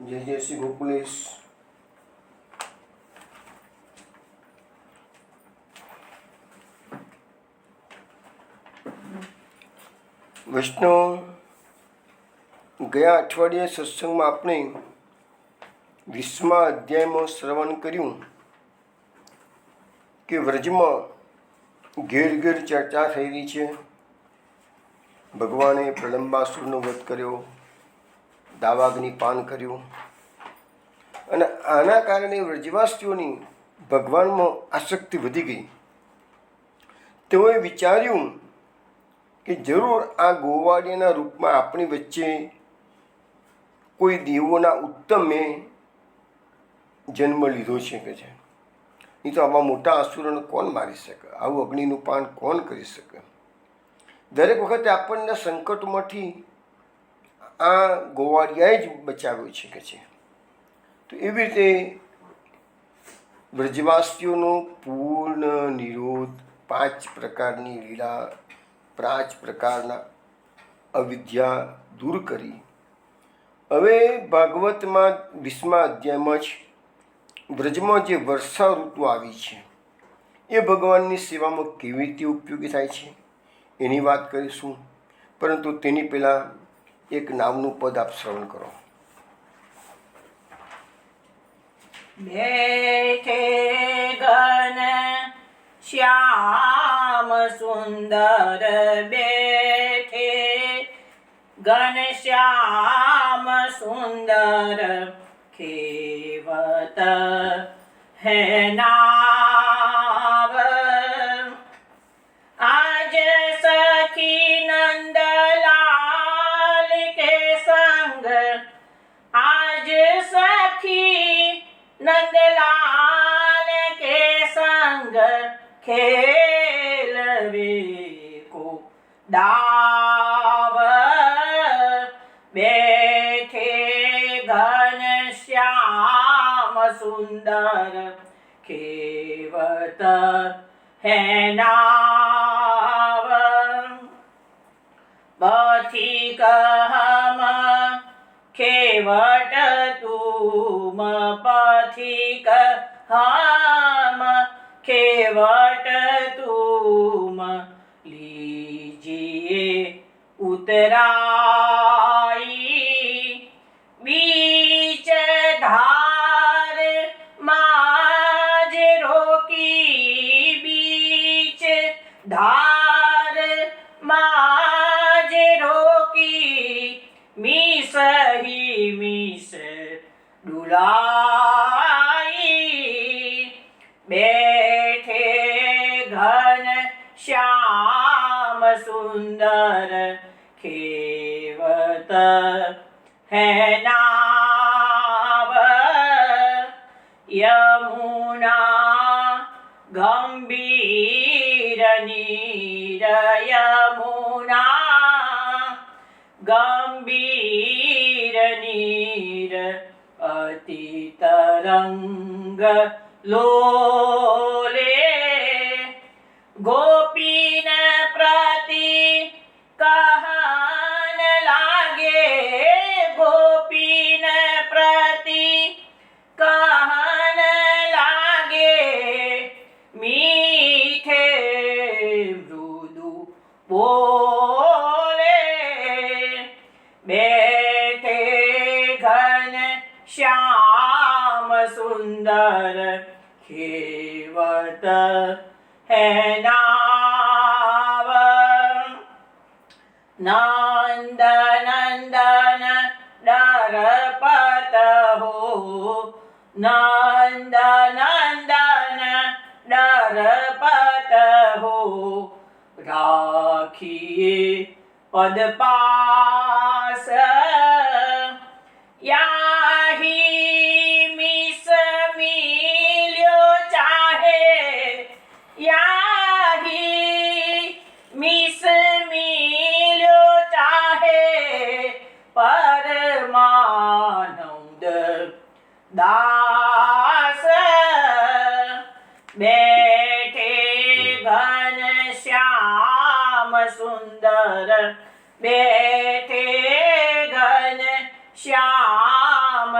જય જય શ્રી ગોકુલેશ. વૈષ્ણવ, ગયા અઠવાડિયે સત્સંગમાં આપણે 20મા અધ્યાયમાં શ્રવણ કર્યું કે વ્રજમાં ઘેર ઘેર ચર્ચા થઈ રહી છે. ભગવાને પ્રલંબાસુરનો વધ કર્યો, દાવાગ્નિ પાન કર્યું, અને આના કારણે વ્રજવાસીઓની ભગવાનમાં આસક્તિ વધી ગઈ. તેઓએ વિચાર્યું કે જરૂર આ ગોવાળિયાના રૂપમાં આપણી વચ્ચે કોઈ દેવોના ઉત્તમે જન્મ લીધો છે કે છે. નહીં તો આવા મોટા અસુરોને કોણ મારી શકે? આવું અગ્નિનું પાન કોણ કરી શકે? દરેક વખતે આપણને સંકટમાંથી આ ગોવાળિયાએ જ બચાવ્યો છે કે છે. તો એવી રીતે વ્રજવાસીઓનો પૂર્ણ નિરોધ, 5 પ્રકારની લીલા, 5 પ્રકારના અવિદ્યા દૂર કરી હવે ભાગવતમાં 20મા અધ્યાયમાં જ વ્રજમાં જે વર્ષા ઋતુ આવી છે એ ભગવાનની સેવામાં કેવી રીતે ઉપયોગી થાય છે એની વાત કરીશું. પરંતુ તેની પહેલાં એક નામનું પદ આપ શ્રવણ કરો. બેઠે ઘન શ્યામ સુંદર બેઠે ઘન શ્યામ સુંદર ખેવત હે નાવ આજ સખી નંદલાલ કે સંગ આજ સખી नंदलाल के संग खेलवे को दाव बैठे घन श्याम सुंदर खेवत है नाव पथिक हम खेवट तुम पथिक हम खेवट तुम लीजिए उतराई बीच धार माज रोकी बीच धार माज रोकी मीस ही मीस डुलाई बैठे घन श्याम सुंदर खेवत है नाव यमुना गंभीर नीर यमुना गंभीर नीर अति तरंग लोले गोपीन प्रति कहन लागे गोपीन प्रति कहन लागे मीठे मृदु बोले बैठे घन श्याम सुंदर खेवत है नाव नंद नंदन डरपत हो नंद नंदन डरपत हो राखिए पद पास याही मिस मिल्यो चाहे याही मिस मिल्यो चाहे परमानंद दास बैठे घन श्याम सुंदर बैठे घन श्याम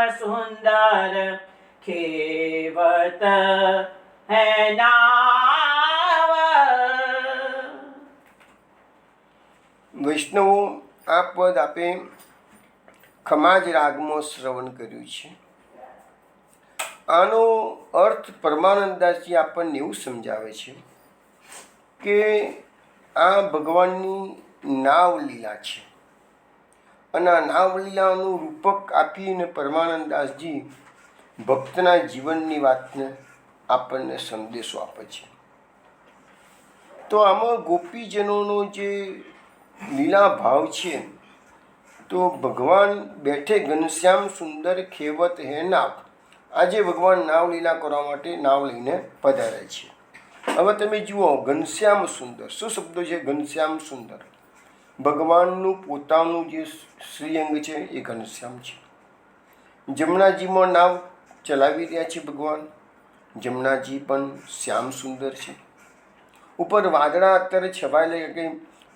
सुंदर खेवत है नाव। વૈષ્ણવો, આ પદ આપે ખમાજ રાગમાં શ્રવણ કર્યું છે. આનો અર્થ પરમાનંદાસજી આપણને એવું સમજાવે છે કે આ ભગવાનની નાવ લીલા છે અને આ નાવ લીલાનું રૂપક આપીને પરમાનંદાસજી ભક્તના જીવનની વાતને આપણને સંદેશો આપે છે. તો આમાં ગોપીજનોનો જે લીલા ભાવ છે, તો ભગવાન બેઠે ઘનશ્યામ સુંદર ખેવત હે નાવ. આજે ભગવાન નાવ લીલા કરવા માટે નાવ લઈને પધારે છે. હવે તમે જુઓ, ઘનશ્યામ સુંદર, શું શબ્દો છે? ઘનશ્યામ સુંદર. ભગવાનનું પોતાનું જે શ્રીઅંગ છે એ ઘનશ્યામ છે. જમનાજીમાં નાવ ચલાવી રહ્યા છે ભગવાન. જમનાજી પણ શ્યામ સુંદર છે. ઉપર વાદળા અત્યારે છવાયેલા કે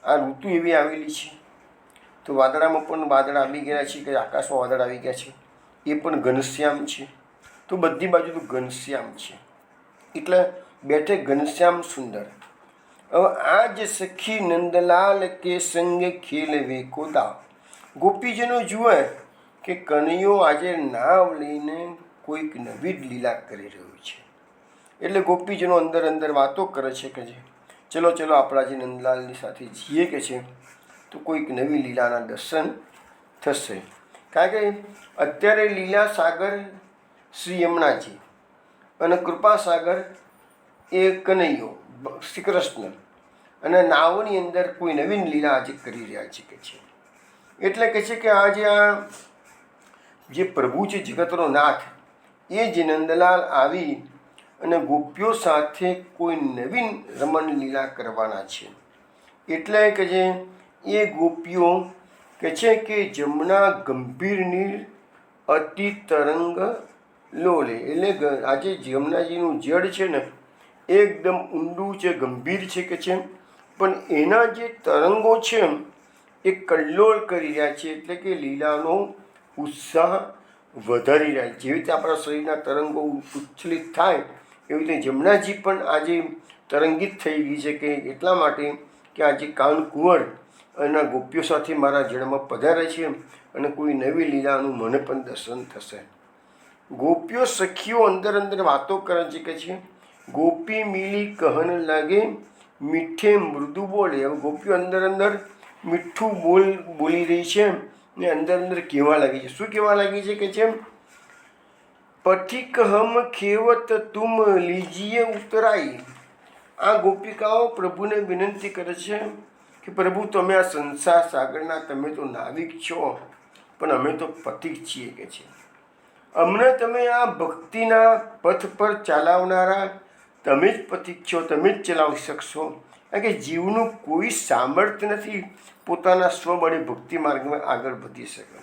આ ઋતુ એવી આવેલી છે, તો વાદળામાં પણ વાદળા આવી ગયા છે, કે આકાશમાં વાદળ આવી ગયા છે, એ પણ ઘનશ્યામ છે. તો બધી બાજુ તો ઘનશ્યામ છે, એટલે બેઠે ઘનશ્યામ સુંદર. હવે આ જ સખી નંદલાલ કે સંગે ખેલવે કોદા. ગોપીજનો જુએ કે કનૈયો આજે નાવ લઈને કોઈક નવી જ લીલા કરી રહ્યો છે, એટલે ગોપીજનો અંદર અંદર વાતો કરે છે કે ચલો ચલો આપણા જે નંદલાલની સાથે જઈએ કે છે, તો કોઈક નવી લીલાના દર્શન થશે. કારણ કે અત્યારે લીલા સાગર શ્રી યમુનાજી અને કૃપાસાગર એ કનૈયો શ્રી કૃષ્ણ, અને નાવની અંદર કોઈ નવીન લીલા આજે કરી રહ્યા છે કે છે. એટલે કે છે કે આજે આ જે પ્રભુ છે જગતનો નાથ, એ જ નંદલાલ આવી અને ગોપીઓ સાથે કોઈ નવીન રમણ લીલા કરવાના છે. એટલે કે જે એ ગોપીઓ કે છે કે જમના ગંભીર નીર અતિ તરંગ લોલે. એટલે આજે જમનાજીનું જળ છે ને એકદમ ઊંડું છે, ગંભીર છે કે છે, પણ એના જે તરંગો છે એ કલ્લોળ કરી રહ્યા છે. એટલે કે લીલાનો ઉત્સાહ વધારી રહ્યા છે. જેવી રીતે આપણા શરીરના તરંગો ઉચ્છલિત થાય, એવી રીતે જમનાજી પણ આજે તરંગિત થઈ ગઈ છે. કે એટલા માટે કે આજે કાનકુંવર એના ગોપીઓ સાથે મારા જળમાં પધારે છે અને કોઈ નવી લીલાનું મને પણ દર્શન થશે. ગોપીઓ સખીઓ અંદર અંદર વાતો કરે છે કે છે ગોપી મિલી કહન લાગે મીઠે મૃદુ બોલે. હવે ગોપીઓ અંદર અંદર મીઠું બોલી રહી છે ને અંદર અંદર કહેવા લાગી છે. શું કહેવા લાગી છે કે છે પથિક હમ ખેવત તુમ લીજીએ ઉતરાઈ. આ ગોપિકાઓ પ્રભુને વિનંતી કરે છે કે પ્રભુ, તમે આ સંસાર સાગરના તમે તો નાવિક છો, પણ અમે તો પથિક છીએ કે છે. અમને તમે આ ભક્તિના પથ પર ચાલાવનારા તમે જ પથિક છો, તમે જ ચલાવી શકશો. કારણ કે જીવનું કોઈ સામર્થ્ય નથી પોતાના સ્વબળે ભક્તિ માર્ગમાં આગળ વધી શકે.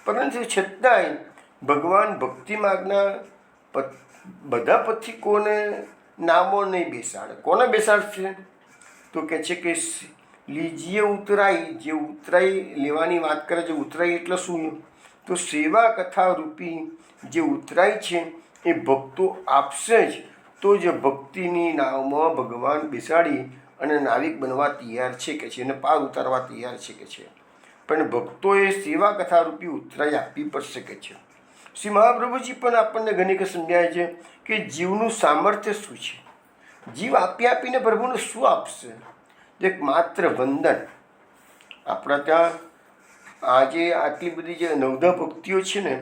પરંતુ છતાંય ભગવાન ભક્તિ માર્ગના બધા પથિકોને નામો નહીં બેસાડે. કોને બેસાડશે? તો કહે છે કે લીજીએ ઉતરાઈ. જે ઉતરાઈ લેવાની વાત કરે છે, ઉતરાઈ એટલે શું? તો સેવા કથા રૂપી જે ઉતરાઈ છે એ ભક્તો આપશે જ, તો જ ભક્તિની નાવમાં ભગવાન બેસાડી અને નાવિક બનવા તૈયાર છે કે છે, એને પાર ઉતારવા તૈયાર છે કે છે. પણ ભક્તોએ સેવા કથા રૂપી ઉતરાઈ આપવી પડશે કે છે. શ્રી મહાપ્રભુજી પણ આપણને ઘણી વખત સમજાય છે કે જીવનું સામર્થ્ય શું છે. જીવ આપી આપીને પ્રભુને શું આપશે? એક માત્ર વંદન. આપણા ત્યાં આજે આટલી બધી જે નવધા ભક્તિઓ છે ને,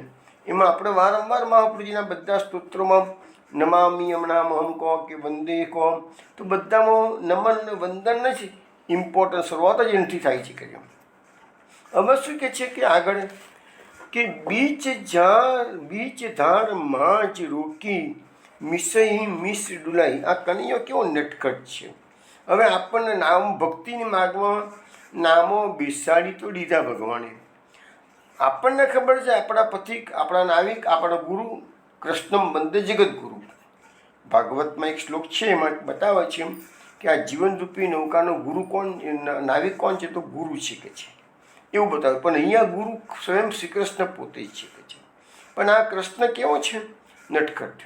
એમાં આપણે વારંવાર મહાપ્રભુજીના બધા સ્તોત્રોમાં નમામિ યમનામહમ કહો કે વંદે કહો, તો બધામાં નમન વંદન જ ઇમ્પોર્ટન્ટ શરૂઆત જ એનાથી થાય છે. કર્યું હવે શું કહે છે કે આગળ કે બીચ ધાર માચ રોકી મિસઈ મિસ ડુલાઈ. આ કનૈયો કેવો નટખટ છે. હવે આપણને નામ ભક્તિની માર્ગમાં નામો બેસાડી તો દીધા ભગવાને. આપણને ખબર છે આપણા પથિક, આપણા નાવિક, આપણા ગુરુ કૃષ્ણ વંદે જગત ગુરુ. ભાગવતમાં એક શ્લોક છે, એમાં બતાવે છે કે આ જીવનરૂપી નૌકાનો ગુરુ કોણ, નાવિક કોણ છે? તો ગુરુ છે કે છે, એવું બતાવે. પણ અહીંયા ગુરુ સ્વયં શ્રી કૃષ્ણ પોતે જ છે કે છે. પણ આ કૃષ્ણ કેવો છે? નટખટ.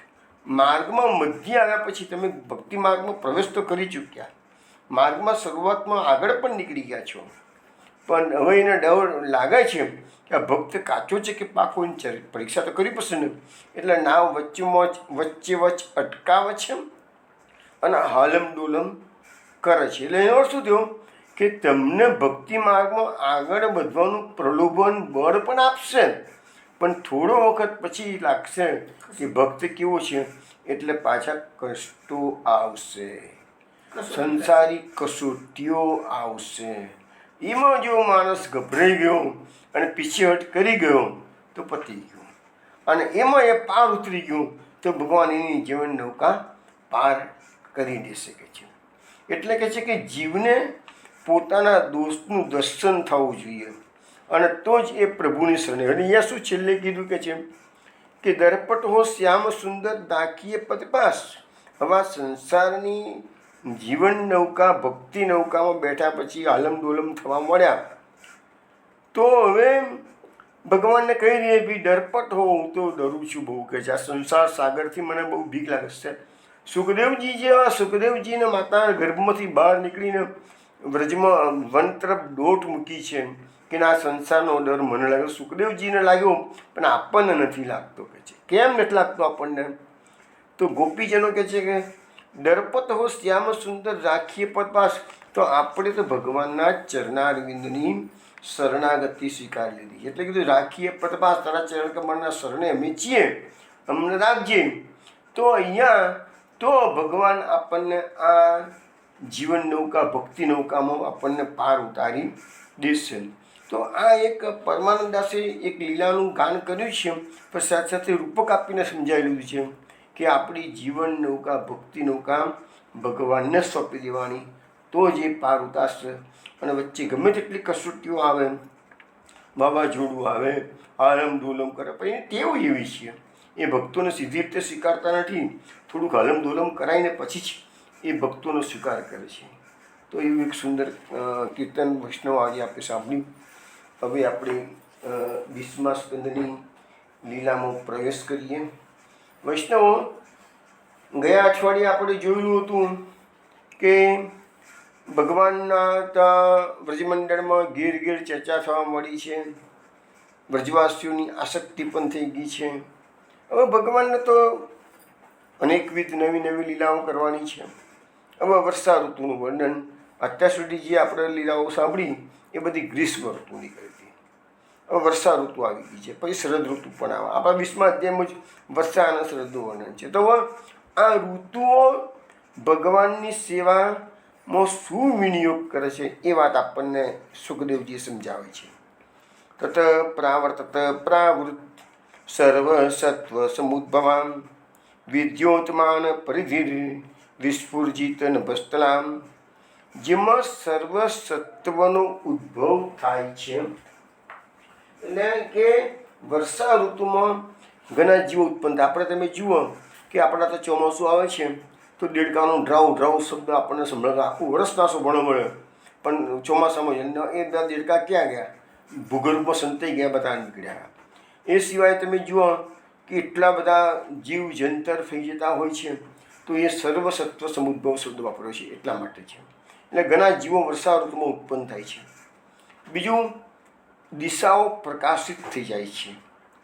માર્ગમાં મધ્ય આવ્યા પછી તમે ભક્તિ માર્ગમાં પ્રવેશ તો કરી ચૂક્યા, માર્ગમાં શરૂઆતમાં આગળ પણ નીકળી ગયા છો, પણ હવે એને ડર લાગે છે કે આ ભક્ત કાચો છે કે પાકો, એની પરીક્ષા તો કરવી પડશે ને. એટલે નાવ વચ્ચે અટકાવે છે અને હાલમ ડોલમ કરે છે. એટલે એનો અર્થ શું થયો કે તમને ભક્તિ માર્ગમાં આગળ વધવાનું પ્રલોભન બળ પણ આપશે, પણ થોડો વખત પછી લાગશે કે ભક્ત કેવો છે, એટલે પાછા કષ્ટો આવશે, સંસારી કસોટીઓ આવશે. એમાં જો માણસ ગભરાઈ ગયો અને પીછેહટ કરી ગયો તો પતી ગયો, અને એમાં એ પાર ઉતરી ગયો તો ભગવાન એની જીવન નૌકા પાર કરી દે શકે છે. એટલે કહે છે કે જીવને પોતાના દોષનું દર્શન થવું જોઈએ, અને તો જ એ પ્રભુની શરણે. અને અહીંયા શું છેલ્લે કીધું કે દરપટ હો શ્યામ સુંદર દાખીએ પદપાસ. હવે સંસારની જીવન નૌકા ભક્તિ નૌકામાં બેઠા પછી આલમ ડોલમ થવા મળ્યા, તો હવે ભગવાનને કહી દઈએ બી ડરપટ હો, હું તો ડરું છું બહુ, કે છે આ સંસાર સાગરથી મને બહુ બીક લાગે છે. સુખદેવજી જેવા સુખદેવજીને માતાના ગર્ભમાંથી બહાર નીકળીને વ્રજમાં વન તરફ દોટ મૂકી છે કે આ સંસારનો ડર મને લાગ્યો. સુખદેવજીને લાગ્યો પણ આપણને નથી લાગતો. કે છે કેમ નથી લાગતો આપણને? તો ગોપીજનો કહે છે કે ડરપત હો શ્યામ સુંદર રાખીએ પદપાસ. તો આપણે તો ભગવાનના ચરણારવિંદની શરણાગતિ સ્વીકારી લીધી, એટલે કીધું રાખીએ પદપાસ, તારા ચરણ કમળના શરણે અમે છીએ, અમને રાખજે. તો અહીંયા તો ભગવાન આપણને આ જીવન નૌકા ભક્તિ નૌકામાં આપણને પાર ઉતારી દેશે. તો આ એક પરમાનંદ દાસે એક લીલાનું ગાન કર્યું છે, પણ સાથે સાથે રૂપક આપીને સમજાવેલું છે કે આપણી જીવન નૌકા ભક્તિ નૌકા ભગવાનને સોંપી દેવાની, તો જ એ પાર ઉતારશે. અને વચ્ચે ગમે તેટલી કસોટીઓ આવે, વાવાઝોડું આવે, આલમ ડોલમ કરે, પણ એની ટેવ એવી છે, એ ભક્તોને સીધી રીતે સ્વીકારતા નથી, થોડુંક હલમ ડોલમ કરાવીને પછી જ એ ભક્તોનો સ્વીકાર કરે છે. તો એવું એક સુંદર કીર્તન વૈષ્ણવ આજે આપણે સાંભળ્યું. હવે આપણે 20મા સ્કંદની લીલામાં પ્રવેશ કરીએ. વૈષ્ણવો, ગયા અઠવાડિયે આપણે જોયેલું હતું કે ભગવાનના વ્રજમંડળમાં ઘેર ઘેર ચર્ચા થવા મળી છે, વ્રજવાસીઓની આસક્તિ પણ થઈ ગઈ છે. હવે ભગવાનને તો અનેકવિધ નવી નવી લીલાઓ કરવાની છે. હવે વર્ષા ઋતુનું વર્ણન, અત્યાર સુધી જે આપણે લીલાઓ સાંભળી એ બધી ગ્રીષ્મ ઋતુની કરી હતી. હવે વર્ષા ઋતુ આવી ગઈ છે, પછી શરદ ઋતુ પણ આવે. આપણા 20મા અધ્યાયમાં જ વર્ષા અને શરદનું વર્ણન છે. તો આ ઋતુઓ ભગવાનની સેવામાં શું વિનિયોગ કરે છે એ વાત આપણને સુખદેવજી સમજાવે છે. તત પ્રાવર્તત પ્રાવૃત સર્વ સત્વ સમુદ્ભવામ વિદ્યોતમાન પરિધિર વિસ્ફુર્જિત નભસ્તલામ. જેમાં સર્વ સત્વનો ઉદ્ભવ થાય છે. એટલે કે વર્ષા ઋતુમાં ઘણા જીવો ઉત્પન્ન થાય. આપણે તમે જુઓ કે આપણા તો ચોમાસું આવે છે તો દેડકાનો ડ્રાઉ શબ્દ આપણને સંભળાય, આખું વર્ષ ના સંભળવા મળે, પણ ચોમાસામાં એ દેડકા ક્યાં ગયા? ભૂગર્ભમાં સંતાઈ ગયા, બધા નીકળ્યા. એ સિવાય તમે જુઓ કે એટલા બધા જીવ જંતર થઈ જતા હોય છે, તો એ સર્વસત્વ સમુદ્ભવ શબ્દ વાપર્યો છે એટલા માટે છે. એટલે ઘણા જીવો વર્ષા ઋતુમાં ઉત્પન્ન થાય છે. બીજું, દિશાઓ પ્રકાશિત થઈ જાય છે.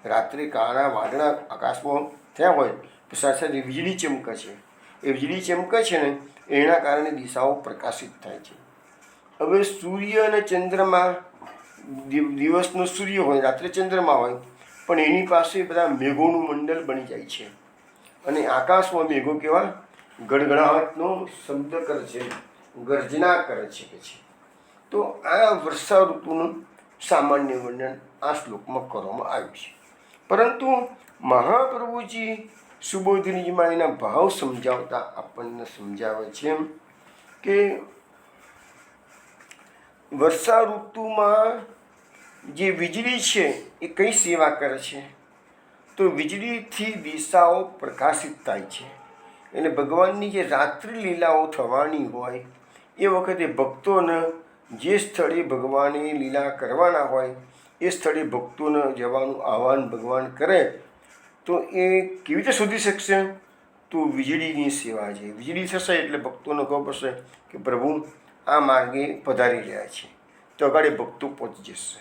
રાત્રે કાળા વાદળા આકાશમાં થયા હોય તો સાથે સાથે વીજળી ચમકે છે. એ વીજળી ચમકે છે ને એના કારણે દિશાઓ પ્રકાશિત થાય છે. હવે સૂર્ય અને ચંદ્રમાં, દિવસનો સૂર્ય હોય, રાત્રે ચંદ્રમા હોય, પણ એની પાસે બધા મેઘોનું મંડળ બની જાય છે, અને આકાશમાં મેઘો કેવા ગડગડાટનો શબ્દ કરે છે, ગર્જના કરે છે કે છે. તો આ વર્ષા ઋતુનું સામાન્ય વર્ણન આ શ્લોકમાં કરવામાં આવ્યું છે. પરંતુ મહાપ્રભુજી સુબોધિનીજીમાં એના ભાવ સમજાવતા આપણને સમજાવે છે કે વર્ષા ઋતુમાં જે વીજળી છે એ કઈ સેવા કરે છે? તો વીજળીથી દિશાઓ પ્રકાશિત થાય છે. એટલે ભગવાનની જે રાત્રિ લીલાઓ થવાની હોય એ વખતે ભક્તોને જે સ્થળે ભગવાને લીલા કરવાના હોય એ સ્થળે ભક્તોને જવાનું આહ્વાન ભગવાન કરે, તો એ કેવી રીતે શોધી શકશે? તો વીજળીની સેવા છે. વીજળી થશે એટલે ભક્તોને ખબર પડશે કે પ્રભુ આ માર્ગે પધારી રહ્યા છે, તો આગળ ભક્તો પહોંચી જશે.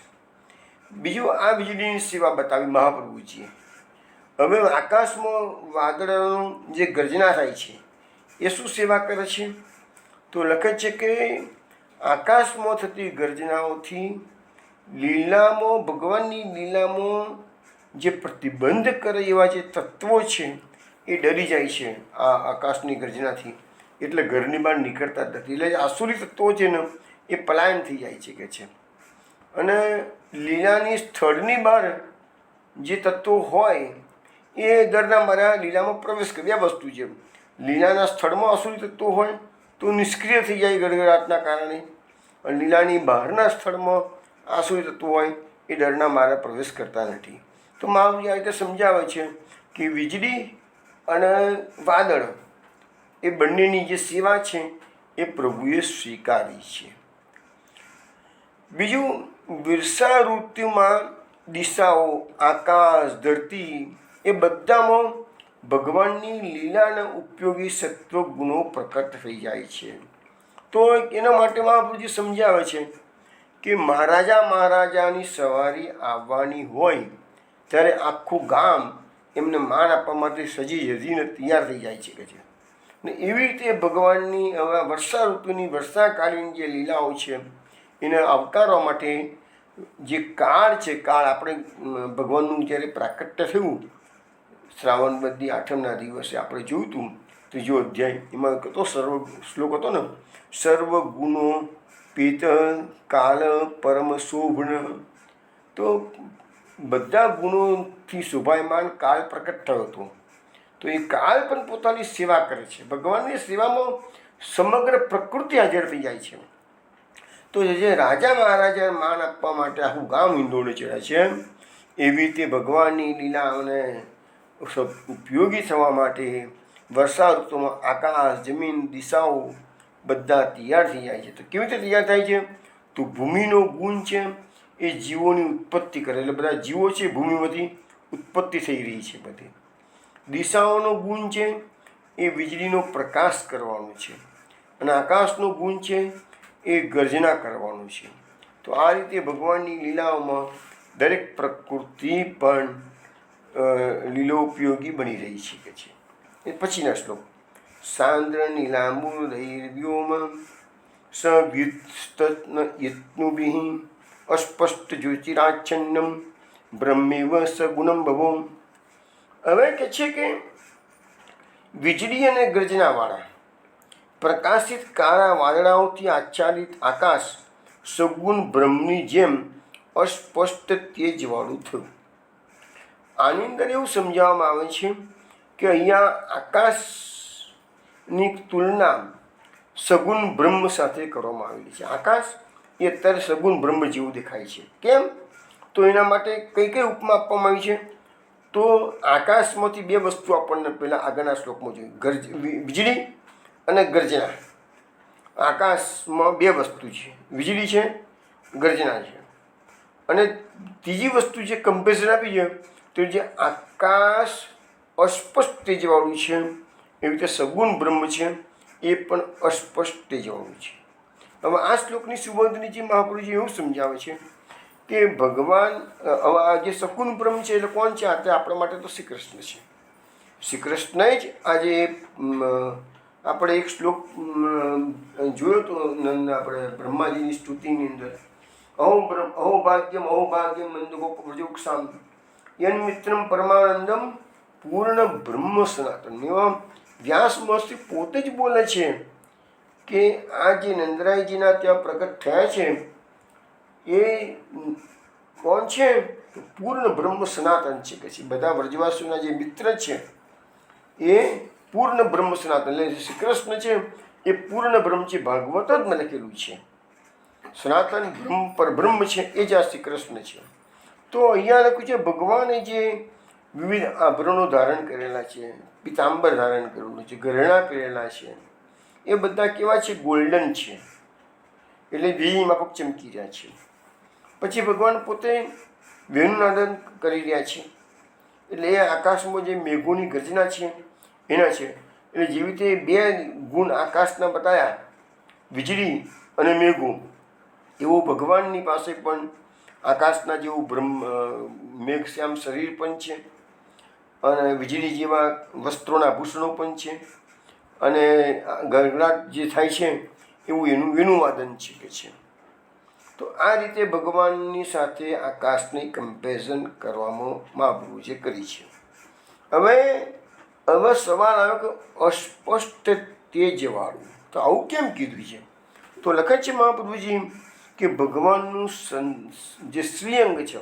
બીજું, આ વીજળીની સેવા બતાવી મહાપ્રભુજીએ. હવે આકાશમાં વાદળોનું જે ગર્જના થાય છે એ શું સેવા કરે છે? તો લખે છે કે આકાશમાં થતી ગર્જનાઓથી લીલામાં, ભગવાનની લીલામાં જે પ્રતિબંધ કરે એવા જે તત્વો છે એ ડરી જાય છે આ આકાશની ગર્જનાથી, એટલે ઘરની બહાર નીકળતા જ નથી. એટલે આસુરી તત્વો છે ને એ પલાયન થઈ જાય છે કે છે. અને લીલાની સ્થળની બહાર જે તત્વો હોય એ દરના મારા લીલામાં પ્રવેશ કરે. બે વસ્તુ છે, લીલાના સ્થળમાં આસુરી તત્વો હોય તો નિષ્ક્રિય થઈ જાય ગડગડાટના કારણે, અને લીલાની બહારના સ્થળમાં આસુરી તત્વો હોય એ ડરના મારા પ્રવેશ કરતા નથી. તો મહારાજ આ રીતે સમજાવે છે કે વીજળી અને વાદળ એ બંનેની જે સેવા છે એ પ્રભુએ સ્વીકારી છે. બીજું, વર્ષા ઋતુમાં દિશાઓ, આકાશ, ધરતી એ બધામાં ભગવાનની લીલાના ઉપયોગી સત્વ ગુણો પ્રકટ થઈ જાય છે. તો એના માટે મહાપ્રભુજી સમજાવે છે કે મહારાજાની સવારી આવવાની હોય ત્યારે આખું ગામ એમને માન આપવા માટે સજી હજીને તૈયાર થઈ જાય છે કે છે. ને એવી રીતે ભગવાનની હવે વર્ષા ઋતુની વર્ષાકાલીન જે લીલાઓ છે એને આવકારવા માટે જે કાળ છે, કાળ આપણે ભગવાનનું જ્યારે પ્રાકટ્ય થયું શ્રાવણ બધી આઠમના દિવસે આપણે જોયું હતું ત્રીજો અધ્યાય, એમાં કતો શ્લોક હતો ને, સર્વ ગુણો પિત કાલ પરમ શોભન. તો બધા ગુણોથી શોભાયમાન કાળ પ્રકટ થયો હતો. તો એ કાળ પણ પોતાની સેવા કરે છે. ભગવાનની સેવામાં સમગ્ર પ્રકૃતિ હાજર થઈ જાય છે. તો જે રાજા મહારાજા માન આપવા માટે આખું ગામ હિંડોળે ચડે છે, એવી રીતે ભગવાનની લીલાઓને ઉપયોગી થવા માટે વર્ષા ઋતુમાં આકાશ, જમીન, દિશાઓ બધા તૈયાર થઈ જાય છે. તો કેવી રીતે તૈયાર થાય છે? તો ભૂમિનો ગુણ છે એ જીવોની ઉત્પત્તિ કરે, એટલે બધા જીવો છે ભૂમિમાંથી ઉત્પત્તિ થઈ રહી છે બધી. દિશાઓનો ગુણ છે એ વીજળીનો પ્રકાશ કરવાનો છે, અને આકાશનો ગુણ છે એ ગર્જના કરવાનું છે. તો આ રીતે ભગવાનની લીલાઓમાં દરેક પ્રકૃતિ પણ લીલોપયોગી બની રહી છે કે છે. એ પછીના શ્લોક, સાંદ્ર નીલાંબુદૈર્વ્યોમ સવ્યુત્તયત્નુભિઃ અસ્પષ્ટ જ્યોતિરાચ્છન્નમ બ્રહ્મેવ સગુણમ ભવો. હવે કે છે કે વીજળી અને ગર્જનાવાળા પ્રકાશિત કાળા વાદળાઓથી આચ્છાદિત આકાશ સગુણ બ્રહ્મની જેમ અસ્પષ્ટ તેજવાળું થયું. આની અંદર એવું સમજાવવામાં આવે છે કે અહીંયા આકાશની તુલના સગુણ બ્રહ્મ સાથે કરવામાં આવેલી છે. આકાશ એ અત્યારે સગુણ બ્રહ્મ જેવું દેખાય છે. કેમ? તો એના માટે કઈ કઈ ઉપમા આપવામાં આવી છે? તો આકાશમાંથી બે વસ્તુ આપણને પહેલાં આગળના શ્લોકમાં જોઈ, વીજળી અને ગર્જના. આકાશમાં બે વસ્તુ છે, વીજળી છે, ગર્જના છે. અને ત્રીજી વસ્તુ જે કમ્પેરિઝન આપી છે તો જે આકાશ અસ્પષ્ટ તેજવાળું છે એવી રીતે સગુણ બ્રહ્મ છે એ પણ અસ્પષ્ટ તેજવાળું છે. હવે આ શ્લોકની સુબોધનીજી મહાપુરુષજી એવું સમજાવે છે કે ભગવાન આ જે સગુણ બ્રહ્મ છે એટલે કોણ છે? આ આપણા માટે તો શ્રી કૃષ્ણ છે. શ્રી કૃષ્ણએ જ આજે આપણે એક શ્લોક જોયો તો આપણે બ્રહ્માજીની સ્તુતિની અંદર, અહોભાગ્યમ મંદગોપ વ્રજોક્ષામ યન મિત્રમ પરમાનંદમ પૂર્ણ બ્રહ્મ સનાતન. એવા વ્યાસ મહર્ષિ પોતે જ બોલે છે કે આ જે નંદરાયજીના ત્યાં પ્રગટ થયા છે એ કોણ છે? પૂર્ણ બ્રહ્મ સનાતન છે કે છે. બધા વ્રજવાસીઓના જે મિત્ર છે એ પૂર્ણ બ્રહ્મ સનાતન, એટલે શ્રી કૃષ્ણ છે એ પૂર્ણ બ્રહ્મ છે. ભાગવત જ મેં લખેલું છે, સનાતન બ્રહ્મ પરબ્રહ્મ છે એ જ આ શ્રી કૃષ્ણ છે. તો અહીંયા લખ્યું છે ભગવાને જે વિવિધ આભરણો ધારણ કરેલા છે, પિતાંબર ધારણ કરેલું છે, ઘરેણા પહેરેલા છે, એ બધા કેવા છે? ગોલ્ડન છે, એટલે વીજળીમાં ચમકી રહ્યા છે. પછી ભગવાન પોતે વેણુનાદન કરી રહ્યા છે, એટલે એ આકાશમાં જે મેઘોની ગર્જના છે એના છે. એટલે જેવી રીતે બે ગુણ આકાશના બતાવ્યા, વીજળી અને મેઘો, એવો ભગવાનની પાસે પણ આકાશના જેવું મેઘશ્યામ શરીર પણ છે અને વીજળી જેવા વસ્ત્રોના આભૂષણો પણ છે અને ગગડાટ જે થાય છે એવું એનું વેણુવાદન છે. તો આ રીતે ભગવાનની સાથે આકાશની કમ્પેરિઝન કરવામાં મહાપ્રભુજીએ કરી છે. હવે સવાલ આવ્યો કે અસ્પષ્ટ તેજવાળું, તો આવું કેમ કીધું છે? તો લખે છે મહાપ્રભુજી કે ભગવાનનું જે શ્રીઅંગ છે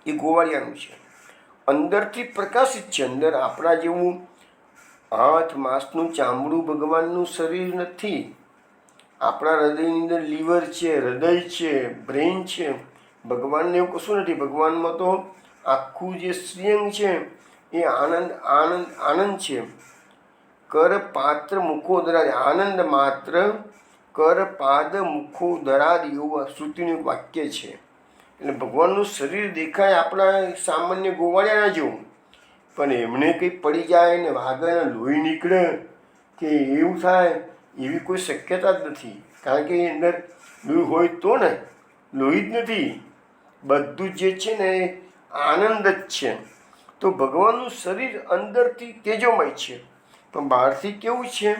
એ ગોવાળિયાનું છે, અંદરથી પ્રકાશિત છે. અંદર આપણા જેવું હાથ માંસનું ચામડું ભગવાનનું શરીર નથી. આપણા હૃદયની અંદર લીવર છે, હૃદય છે, બ્રેઇન છે. ભગવાનને એવું કશું નથી. ભગવાનમાં તો આખું જે શ્રીઅંગ છે એ આનંદ છે. કર પાત્ર મુખોદરાદ, આનંદ માત્ર કર પાદ મુખોદરાદ એવું શ્રુતિનું વાક્ય છે. એટલે ભગવાનનું શરીર દેખાય આપણા સામાન્ય ગોવાળિયાના જેવું, પણ એમને કંઈ પડી જાય ને વાગે લોહી નીકળે કે એવું થાય એવી કોઈ શક્યતા જ નથી. કારણ કે એ અંદર લોહી હોય તો ને, લોહી જ નથી. બધું જે છે ને એ આનંદ જ છે. તો ભગવાનનું શરીર અંદરથી તેજોમય છે, પણ બહારથી કેવું છે?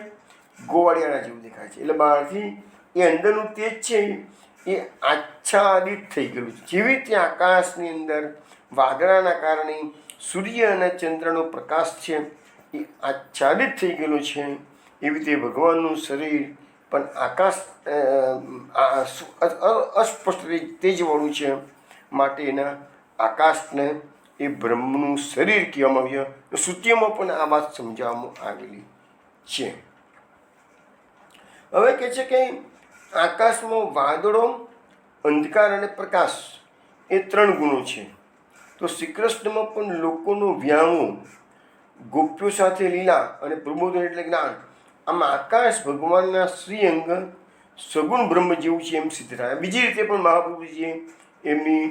ગોવાળિયાના જેવું દેખાય છે. એટલે બહારથી એ અંદરનું તેજ છે એ આચ્છાદિત થઈ ગયેલું છે. જેવી રીતે આકાશની અંદર વાદળાના કારણે સૂર્ય અને ચંદ્રનો પ્રકાશ છે એ આચ્છાદિત થઈ ગયેલો છે, એવી રીતે ભગવાનનું શરીર પણ આકાશ અસ્પષ્ટ તેજવાળું છે. માટે એના આકાશને એ બ્રહ્મનું શરીર કહેવામાં આવ્યું. શ્રુતિઓમાં પણ આ વાત સમજાવવામાં આવેલી છે. હવે કહે છે કે આકાશમાં વાદળો, અંધકાર અને પ્રકાશ એ 3 ગુણો છે. તો શ્રી કૃષ્ણમાં પણ લોકોનો વ્યામો, ગોપ્યો સાથે લીલા અને પ્રબોધન એટલે જ્ઞાન, આમાં આકાશ ભગવાનના શ્રીઅંગ સગુણ બ્રહ્મ જેવું છે એમ સિદ્ધ થાય. બીજી રીતે પણ મહાપ્રભુજીએ એમની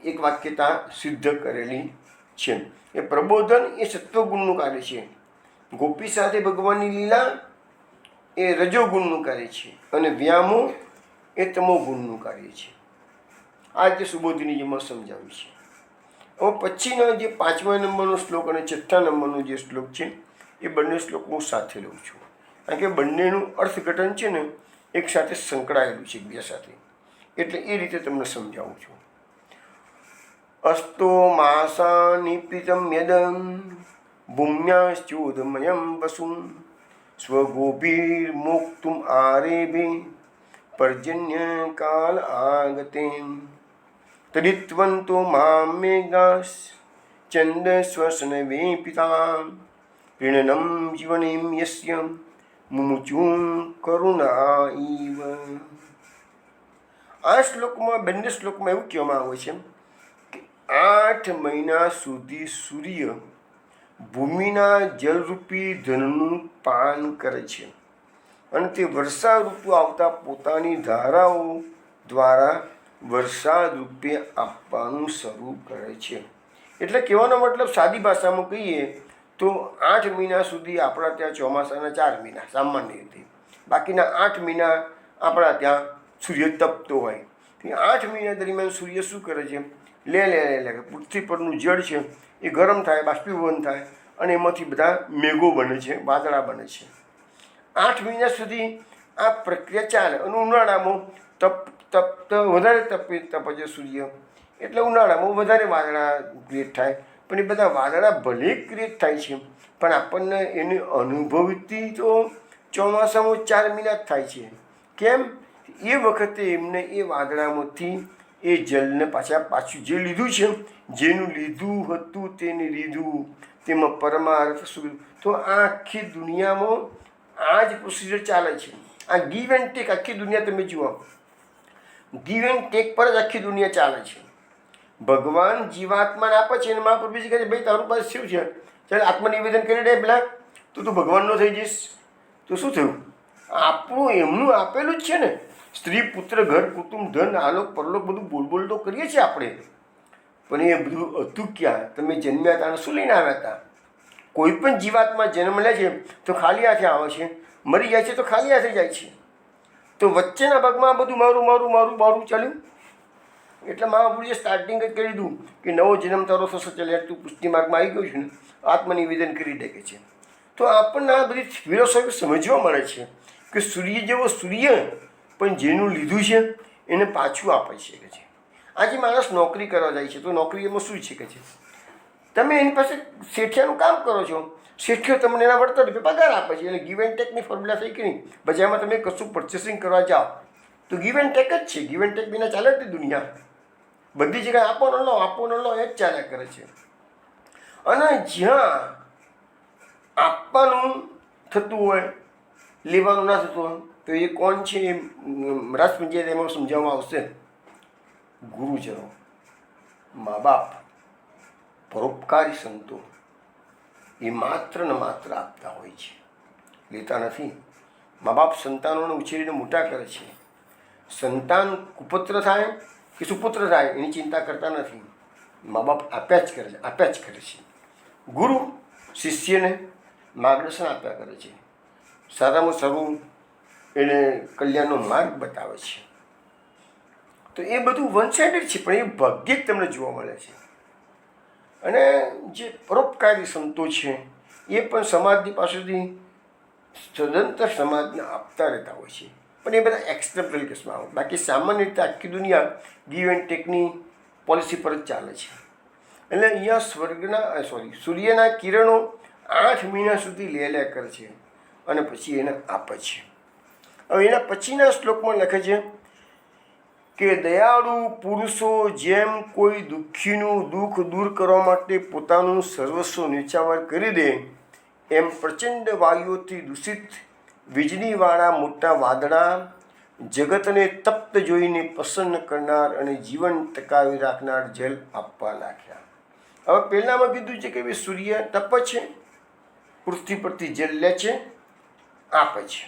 એક વાક્યતા સિદ્ધ કરેલી છે. એ પ્રબોધન એ સત્વગુણનું કાર્ય છે, ગોપી સાથે ભગવાનની લીલા એ રજોગુણનું કાર્ય છે અને વ્યામો એ તમોગુણનું કાર્ય છે. આ રીતે સુબોધિનીજીમાં સમજાવ્યું છે. હવે પછીનો જે 5મા નંબરનો શ્લોક અને 6થા નંબરનો જે શ્લોક છે એ બંને શ્લોક હું સાથે લઉં છું, કારણ કે બંનેનું અર્થઘટન છે ને એક સાથે સંકળાયેલું છે એકબીજા સાથે, એટલે એ રીતે તમને સમજાવું છું. અસ્તો માસાનિપિતમ યદં ભૂમ્યાશ્ચોદમયમ વસું સ્વગોભીર્મોક્તુમ આરેભે પર્જન્ય કાલ આગતે તદિત્વંતો મામ મેઘાસ ચંદ શ્વસન વેપિતા પ્રીણનમ જીવનેમ યસ્ય મુમુચું કરુણા ઇવ. આ શ્લોકમાં, બંને શ્લોકમાં એવું કહેવામાં આવે છે કે 8 મહિના સુધી સૂર્ય ભૂમિના જલરૂપી ધનનું પાન કરે છે અને તે વર્ષાઋતુ આવતા પોતાની ધારાઓ દ્વારા વરસાદ રૂપે આપવાનું શરૂ કરે છે. એટલે કહેવાનો મતલબ સાદી ભાષામાં કહીએ તો 8 મહિના સુધી આપણા ત્યાં ચોમાસાના 4 મહિના સામાન્ય રીતે, બાકીના 8 મહિના આપણા ત્યાં સૂર્ય તપતો હોય. 8 મહિના દરમિયાન સૂર્ય શું કરે છે? લે પૃથ્વી પરનું જળ છે એ ગરમ થાય, બાષ્પીભવન થાય અને એમાંથી બધા મેઘો બને છે, વાદળા બને છે. 8 મહિના સુધી આ પ્રક્રિયા ચાલે અને ઉનાળામાં વધારે તપે છે સૂર્ય, એટલે ઉનાળામાં વધારે વાદળા ક્રિએટ થાય. પણ એ બધા વાદળા ભલે ક્રિએટ થાય છે પણ આપણને એની અનુભવતી તો ચોમાસામાં 4 મહિના જ થાય છે. કેમ? એ વખતે એમને એ વાદળામાંથી એ જલને પાછું જે લીધું છે, જેનું લીધું હતું તેને લીધું, તેમાં પરમાર્થ શું. તો આ આખી દુનિયામાં આ જ પ્રોસિજર ચાલે છે. આ ગીવ એન્ડ ટેક આખી દુનિયા તમે જુઓ, ગીવ એન્ડ ટેક પર જ આખી દુનિયા ચાલે છે. ભગવાન જીવાત્માને આપે છે અને મહાપ્રભુજી કહે છે ભાઈ તારું પાસે શું છે, ચાલ આત્મનિવેદન કરી દે પેલા, તું ભગવાનનો થઈ જઈશ. તો શું થયું? આપણું એમનું આપેલું જ છે ને. સ્ત્રી પુત્ર ઘર કુટુંબ ધન આલોક પરલોક બધું બોલ તો કરીએ છીએ આપણે, પણ એ બધું હતું ક્યાં? તમે જન્મ્યા હતા અને શું લઈને આવ્યા હતા? કોઈ પણ જીવાતમાં જન્મ લે છે તો ખાલી હાથે આવે છે, મરી જાય છે તો ખાલી હાથે જાય છે. તો વચ્ચેના ભાગમાં બધું મારું મારું મારું મારું ચાલ્યું. એટલે મહાપુરુષે સ્ટાર્ટિંગ જ કરી દીધું કે નવો જન્મ તારો થશે, ચાલે તું પુષ્ટિ માર્ગમાં આવી ગયો છે ને, આત્મનિવેદન કરી દે કે છે. તો આપણને આ બધી ફિલોસોફી સમજવા મળે છે કે સૂર્ય જેવો સૂર્ય પણ જેનું લીધું છે એને પાછું આપે છે કે છે. આજે માણસ નોકરી કરવા જાય છે તો નોકરી એમાં શું છે કે છે, તમે એની પાસે શેઠિયાનું કામ કરો છો, શેઠિયો તમને એના વળતર રૂપે પગાર આપે છે. એટલે ગીવ એન્ડ ટેકની ફોર્મ્યુલા થઈ કે નહીં? બજારમાં તમે કશું પરચેસિંગ કરવા જાઓ તો ગીવ એન્ડ ટેક જ છે. ગીવ એન્ડ ટેક વિના ચાલે જ દુનિયા. બધી જગ્યાએ આપો ન લો એ જ ચાલ્યા કરે છે. અને જ્યાં આપવાનું થતું હોય, લેવાનું ના થતું હોય, તો એ કોણ છે? એ રાસપંચાયત એમાં સમજાવવામાં આવશે. ગુરુજનો, મા બાપ, પરોપકારી સંતો એ માત્ર ને માત્ર આપતા હોય છે, લેતા નથી. મા બાપ સંતાનોને ઉછેરીને મોટા કરે છે. સંતાન કુપુત્ર થાય કે સુપુત્ર થાય એની ચિંતા કરતા નથી. મા બાપ આપ્યા જ કરે છે. ગુરુ શિષ્યને માર્ગદર્શન આપ્યા કરે છે, સારામાં સારું એને કલ્યાણનો માર્ગ બતાવે છે. તો એ બધું વન સાઇડેડ છે, પણ એ ભાગ્યે જ તમને જોવા મળે છે. અને જે પરોપકારી સંતો છે એ પણ સમાજની પાસેથી સદંતર સમાજને આપતા રહેતા હોય છે, પણ એ બધા એક્સેપ્ટેબલ કેસમાં આવે. બાકી સામાન્ય રીતે આખી દુનિયા ગીવ એન્ડ ટેકની પોલિસી પર જ ચાલે છે. એટલે અહીંયા સૂર્યના કિરણો 8 મહિના સુધી લે કરે છે અને પછી એને આપે છે. હવે એના પછીના શ્લોકમાં લખે છે કે દયાળુ પુરુષો જેમ કોઈ દુઃખીનું દુઃખ દૂર કરવા માટે પોતાનું સર્વસ્વ ન્યોછાવર કરી દે, એમ પ્રચંડ વાયુઓથી દૂષિત વીજળીવાળા મોટા વાદળા જગતને તપ્ત જોઈને પ્રસન્ન કરનાર અને જીવન ટકાવી રાખનાર જલ આપવા લાગ્યા. હવે પહેલાંમાં કીધું છે કે સૂર્ય તપે છે, પૃથ્વી પરથી જલ લે છે, આપે છે.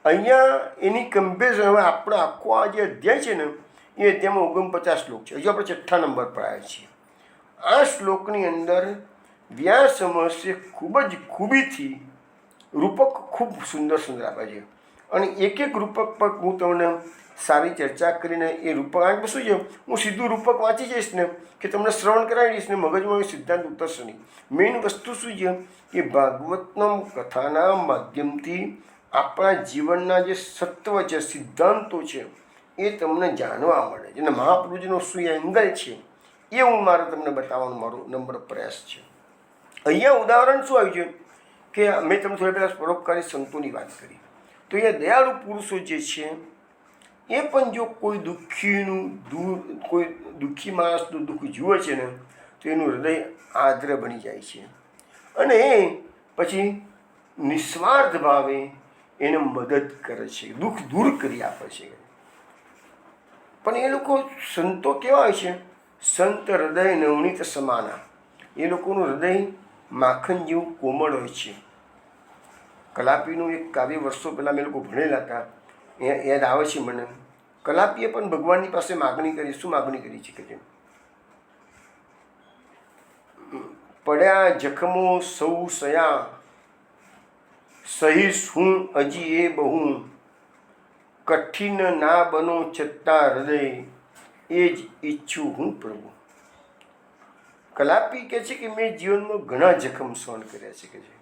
અહીંયા એની કમ્પેરિઝન હવે આપણો આખો આ જે અધ્યાય છે ને એ અધ્યાયમાં 49 શ્લોક છે. હજુ આપણે 6 નંબર પર આવ્યા છીએ. આ શ્લોકની અંદર વ્યાસ મહર્ષિએ ખૂબ જ ખૂબીથી રૂપક ખૂબ સુંદર સુંદર આપે છે. અને એક એક રૂપક પર હું તમને સારી ચર્ચા કરીને એ રૂપક આગળ શું છે, હું સીધું રૂપક વાંચી જઈશ ને કે તમને શ્રવણ કરાવી દઈશ ને મગજમાં એ સિદ્ધાંત ઉતરશે નહીં. મેઇન વસ્તુ શું છે કે ભાગવતના કથાના માધ્યમથી આપણા જીવનના જે સત્વ છે, સિદ્ધાંતો છે એ તમને જાણવા મળે છે. અને મહાપુરુષનો શું એંગલ છે એ હું મારે તમને બતાવવાનો મારો નમ્ર પ્રયાસ છે. અહીંયા ઉદાહરણ શું આવ્યું છે કે મેં તમને થોડી પહેલાં પરોપકારી સંતોની વાત કરી, તો એ દયાળુ પુરુષો જે છે એ પણ જો કોઈ કોઈ દુઃખી માણસનું દુઃખ જુએ છે ને તો એનું હૃદય આર્દ્ર બની જાય છે અને એ પછી નિસ્વાર્થ ભાવે એને મદદ કરે છે, દુઃખ દૂર કરી આપે છે. પણ એ લોકો સંતો કેવા હોય છે? સંત હૃદય નવનીત સમાના. એ લોકોનું હૃદય માખણ જેવું કોમળ હોય છે. કલાપીનું એક કાવ્ય વર્ષો પહેલાં મેં લોકો ભણેલા હતા, એ યાદ આવે છે મને. કલાપીએ પણ ભગવાનની પાસે માગણી કરી. શું માગણી કરી છે કે જેમ પડ્યા જખમો સૌ સયા, સહીશ હું હજી એ બહુ, કઠિન ના બનો છતાં હૃદય, એ જ ઈચ્છું હું પ્રભુ. કલાપી કહે છે કે મેં જીવનમાં ઘણા જખમ સહન કર્યા છે કે છે,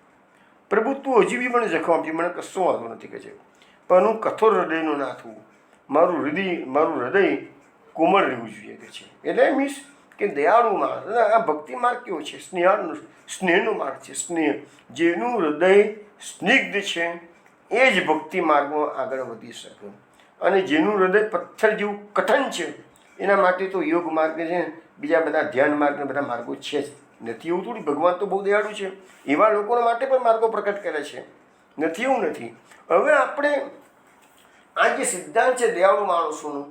પ્રભુ તું હજી બી મને જખમ આપી, મને કશો વાંધો નથી કે છે, પણ હું કઠોર હૃદયનો ના થવું. મારું હૃદય કોમળ રહેવું જોઈએ કે છે. એટલે મીન્સ કે દયાળુ માર્ગ, આ ભક્તિ માર્ગ કેવો છે? સ્નેહનો માર્ગ છે. સ્નેહ, જેનું હૃદય સ્નિગ્ધ છે એ જ ભક્તિ માર્ગમાં આગળ વધી શકે. અને જેનું હૃદય પથ્થર જેવું કઠણ છે એના માટે તો યોગ માર્ગ છે, બીજા બધા ધ્યાન માર્ગ બધા માર્ગો છે જ નથી. એવું થોડી, ભગવાન તો બહુ દયાળુ છે, એવા લોકોના માટે પણ માર્ગો પ્રકટ કરે છે, નથી એવું નથી. હવે આપણે આ જે સિદ્ધાંત છે દયાળુ માણસોનું,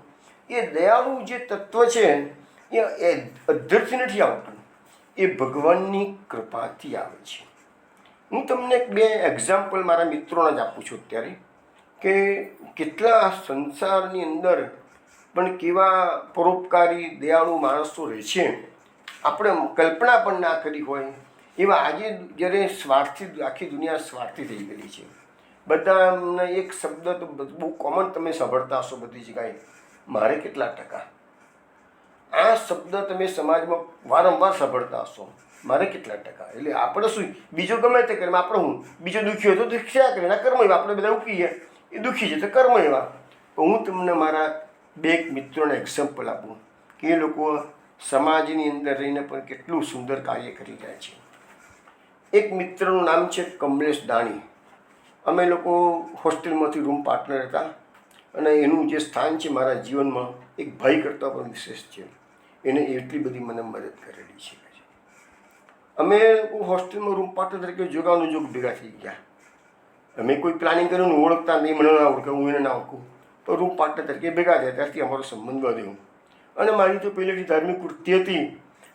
એ દયાળુ જે તત્વ છે એ અધ્ધરથી નથી આવતું, એ ભગવાનની કૃપાથી આવે છે. હું તમને 2 એક્ઝામ્પલ મારા મિત્રોના જ આપું છું અત્યારે, કે કેટલા સંસારની અંદર પણ કેવા પરોપકારી દયાળુ માણસો રહે છે, આપણે કલ્પના પણ ના કરી હોય એવા. આજે જ્યારે સ્વાર્થી આખી દુનિયા સ્વાર્થી થઈ ગયેલી છે, બધાને એક શબ્દ તો બહુ કોમન તમે સાંભળતા હશો બધી જગ્યાએ, મારે કેટલા ટકા. આ શબ્દ તમે સમાજમાં વારંવાર સાંભળતા હશો, મારે કેટલા ટકા. એટલે આપણે શું, બીજો ગમે તે કરે, આપણે હું બીજો દુઃખી હોય તો દુખ્યા કરે, એના કર્મ એવા. આપણે બધા ઉકીએ, એ દુઃખી છે તો કર્મ એવા. તો હું તમને મારા બે મિત્રોને એક્ઝામ્પલ આપું કે એ લોકો સમાજની અંદર રહીને પણ કેટલું સુંદર કાર્ય કરી રહ્યા છે. એક મિત્રનું નામ છે કમલેશ દાણી. અમે લોકો હોસ્ટેલમાંથી રૂમ પાર્ટનર હતા અને એનું જે સ્થાન છે મારા જીવનમાં એક ભાઈ કરતાં પણ વિશેષ છે. એને એટલી બધી મને મદદ કરેલી છે. અમે લોકો હોસ્ટેલમાં રૂમ પાર્ટનર તરીકે જોગાનું જોગ ભેગા થઈ ગયા. અમે કોઈ પ્લાનિંગ કર્યું ઓળખતા નહીં, મને ના ઓળખે, હું એને ના ઓળખું, તો રૂમ પાર્ટનર તરીકે ભેગા થયા. ત્યારથી અમારો સંબંધ વધ્યો. અને મારી તો પહેલેથી ધાર્મિક વૃત્તિ હતી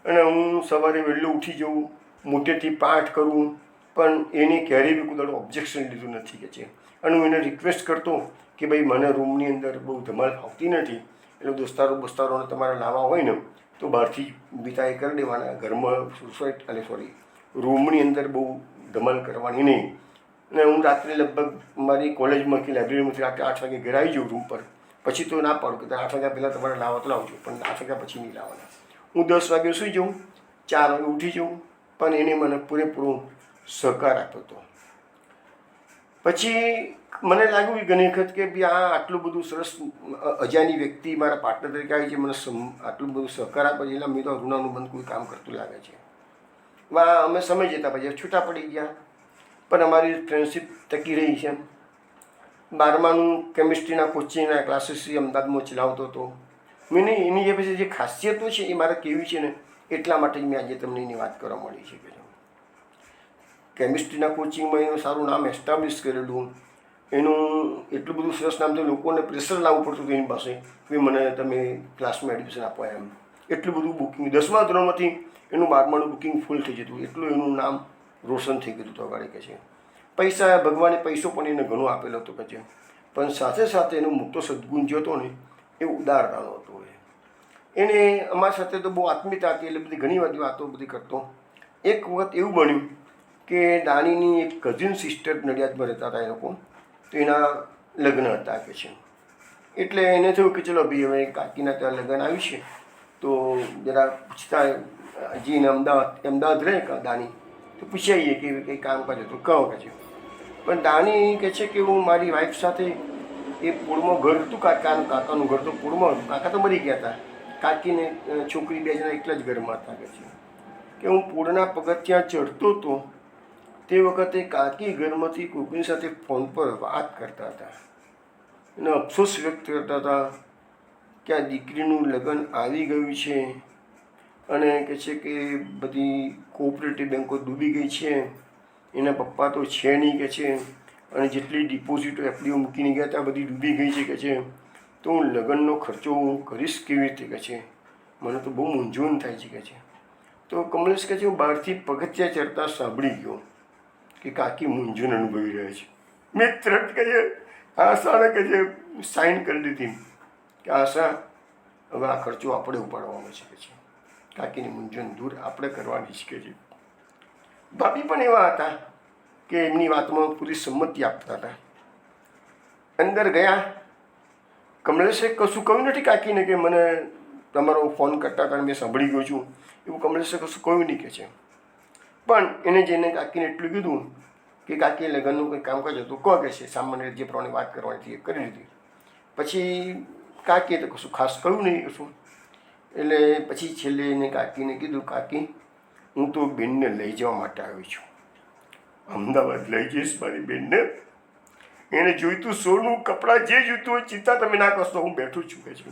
અને હું સવારે વહેલું ઉઠી જવું, મોટેથી પાઠ કરવું, પણ એને ક્યારેય બી કોઈ દાડો ઓબ્જેક્શન લીધું નથી કે છે. અને હું એને રિક્વેસ્ટ કરતો કે ભાઈ મને રૂમની અંદર બહુ ધમાલ ફાવતી નથી, એટલે દોસ્તારોને તમારે લાવવા હોય ને તો બહારથી બીતાએ કરી દેવાના, ઘરમાં રૂમની અંદર બહુ ધમાલ કરવાની નહીં. અને હું રાત્રે લગભગ મારી કોલેજમાં કે લાઇબ્રેરીમાંથી રાત્રે 8 વાગે ઘરે આવી જાઉં રૂમ પર. પછી તો ના પાડું કે 8 વાગ્યા પહેલાં તમારે લાવવા તો લાવજો, પણ 8 વાગ્યા પછી નહીં લાવવાના. હું 10 વાગે સૂઈ જાઉં, 4 વાગે ઉઠી જાઉં, પણ એને મને પૂરેપૂરો સહકાર આપ્યો હતો. પછી મને લાગ્યું કે ઘણી વખત કે ભાઈ આ આટલું બધું સરસ અજાની વ્યક્તિ મારા પાર્ટનર તરીકે આવી છે, મને આટલું બધું સહકાર આપે છે, એટલે મેં તો ઋણાનું બંધ કોઈ કામ કરતું લાગે છે. અમે સમય જતા પછી છૂટા પડી ગયા, પણ અમારી ફ્રેન્ડશીપ ટકી રહી છે. 12માનું કેમિસ્ટ્રીના કોચિંગના ક્લાસીસ અમદાવાદમાં ચલાવતો હતો. મેં એની જે પછી જે ખાસિયતો છે એ મારે કેવી છે ને, એટલા માટે જ મેં આજે તમને એની વાત કરવા મળી છે. કે કેમિસ્ટ્રીના કોચિંગમાં એનું સારું નામ એસ્ટાબ્લિશ કરેલું, એનું એટલું બધું સરસ નામ તો લોકોને પ્રેશર લાવવું પડતું હતું એની પાસે કે મને તમે ક્લાસમાં એડમિશન આપો એમ. એટલું બધું બુકિંગ 10મા ધોરણમાંથી એનું 12માનું બુકિંગ ફૂલ થઈ જતું, એટલું એનું નામ રોશન થઈ ગયું હતું આગળ. કે છે પૈસા, ભગવાને પૈસો પણ એને ઘણો આપેલો હતો કે છે, પણ સાથે સાથે એનો મોટો સદગુણ જે હતો ને એ ઉદારતાનો હતો. એને અમારી સાથે તો બહુ આત્મીયતા હતી, એટલે બધી ઘણી બધી વાતો બધી કરતો. એક વખત એવું બન્યું કે દાનીની એક કઝિન સિસ્ટર નડિયાદમાં રહેતા હતા એ લોકો, તો એના લગ્ન હતા કે છે. એટલે એને થયું કે ચલો ભાઈ હવે કાકીના ત્યાં લગ્ન આવ્યું છે તો જરા પૂછતા, હજી એને અમદાવાદ રહે દાની, તો પૂછાઈએ કે કંઈ કામ કરે તો કહો કે છે. પણ દાની કહે છે કે હું મારી વાઈફ સાથે એ પોળમાં ઘર હતું, કાકાનું ઘર તો પોળમાં હતું, કાકા તો મરી ગયા હતા, કાકીને છોકરી 2 જણા એકલા જ ઘરમાં હતા. કે છે કે હું પોળના પગથિયાં ચડતો હતો તે વખતે કાકી ઘરમાંથી કોઈકની સાથે ફોન પર વાત કરતા હતા અને અફસોસ વ્યક્ત કરતા હતા કે આ દીકરીનું લગ્ન આવી ગયું છે અને કહે છે કે બધી કોઓપરેટિવ બેન્કો ડૂબી ગઈ છે, એના પપ્પા તો છે નહીં કે છે, અને જેટલી ડિપોઝિટો એફડીઓ મૂકીને ગયા ત્યાં બધી ડૂબી ગઈ છે કે છે. તો હું લગ્નનો ખર્ચો હું કરીશ કેવી રીતે કે છે, મને તો બહુ મૂંઝવણ થાય છે કે છે. તો કમલેશ કહે છે હું બહારથી પગથિયાં ચડતા સાંભળી ગયો કે કાકી મૂંઝવણ અનુભવી રહ્યા છે. મેં તરત કહે આશાને કહે છે સાઇન કરી દીધી કે આશા હવે આ ખર્ચો આપણે ઉપાડવાનો છે કે છે, કાકીની મૂંઝવણ દૂર આપણે કરવાની છે કે છે. ભાભી પણ એવા હતા કે એમની વાતમાં પૂરી સંમતિ આપતા હતા. અંદર ગયા, કમલેશે કશું કહ્યું નથી કાકીને કે મને તમારો ફોન કરતા હતા મેં સાંભળી ગયો છું, એવું કમલેશે કશું કહ્યું નહીં કે છે. પણ એને જઈને કાકીને એટલું કીધું કે કાકીએ લગ્નનું કંઈ કામ કરજો તો કહો કે છે, સામાન્ય જે પ્રમાણે વાત કરવાની હતી એ કરી દીધી. પછી કાકીએ તો કશું ખાસ કહ્યું નહીં કશું. એટલે પછી છેલ્લે એને કાકીને કીધું કાકી હું તો બેનને લઈ જવા માટે આવી છું, અમદાવાદ લઈ જઈશ મારી બેનને, એને જોઈતું સોનું કપડાં જે જોઈતું હોય ચિંતા તમે ના કરશો, હું બેઠું છું કે છે,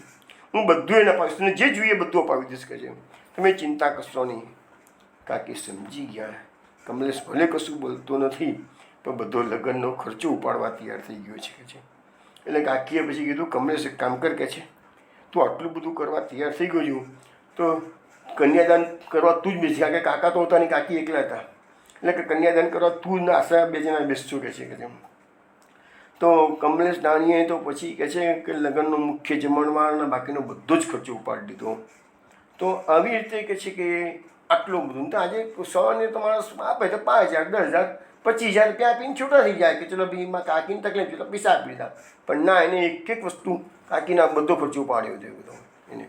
હું બધું એને અપાવીશ, તને જે જોઈએ બધું અપાવી દઈશ કે છે, તમે ચિંતા કરશો નહીં. કાકી સમજી ગયા. કમલેશ ભલે કશું બોલતો નથી પણ બધો લગ્નનો ખર્ચો ઉપાડવા તૈયાર થઈ ગયો છે કે છે. એટલે કાકીએ પછી કીધું કમલેશ એક કામ કર કે છે, તું આટલું બધું કરવા તૈયાર થઈ ગયો છું તો કન્યાદાન કરવા તું જ બેસી, કારણ કે કાકા તો હતા નહીં, કાકી એકલા હતા, એટલે કે કન્યાદાન કરવા તું ને આશા 2 જણા બેસજો કે છે. તો કમલેશ દાણીએ તો પછી કહે છે કે લગ્નનો મુખ્ય જમણવાર અને બાકીનો બધો જ ખર્ચો ઉપાડી દીધો. તો આવી રીતે કહે છે કે આટલું બધું તો આજે સવારને તમારા આપે તો 5,000 10,000 25,000 રૂપિયા આપીને છૂટા થઈ જાય કે ચલો ભાઈ એમાં કાકીને તકલીફ તો પૈસા આપી દીધા. પણ ના, એને એક વસ્તુ કાકીના બધો ખર્ચો પાડ્યો હતો બધો એને.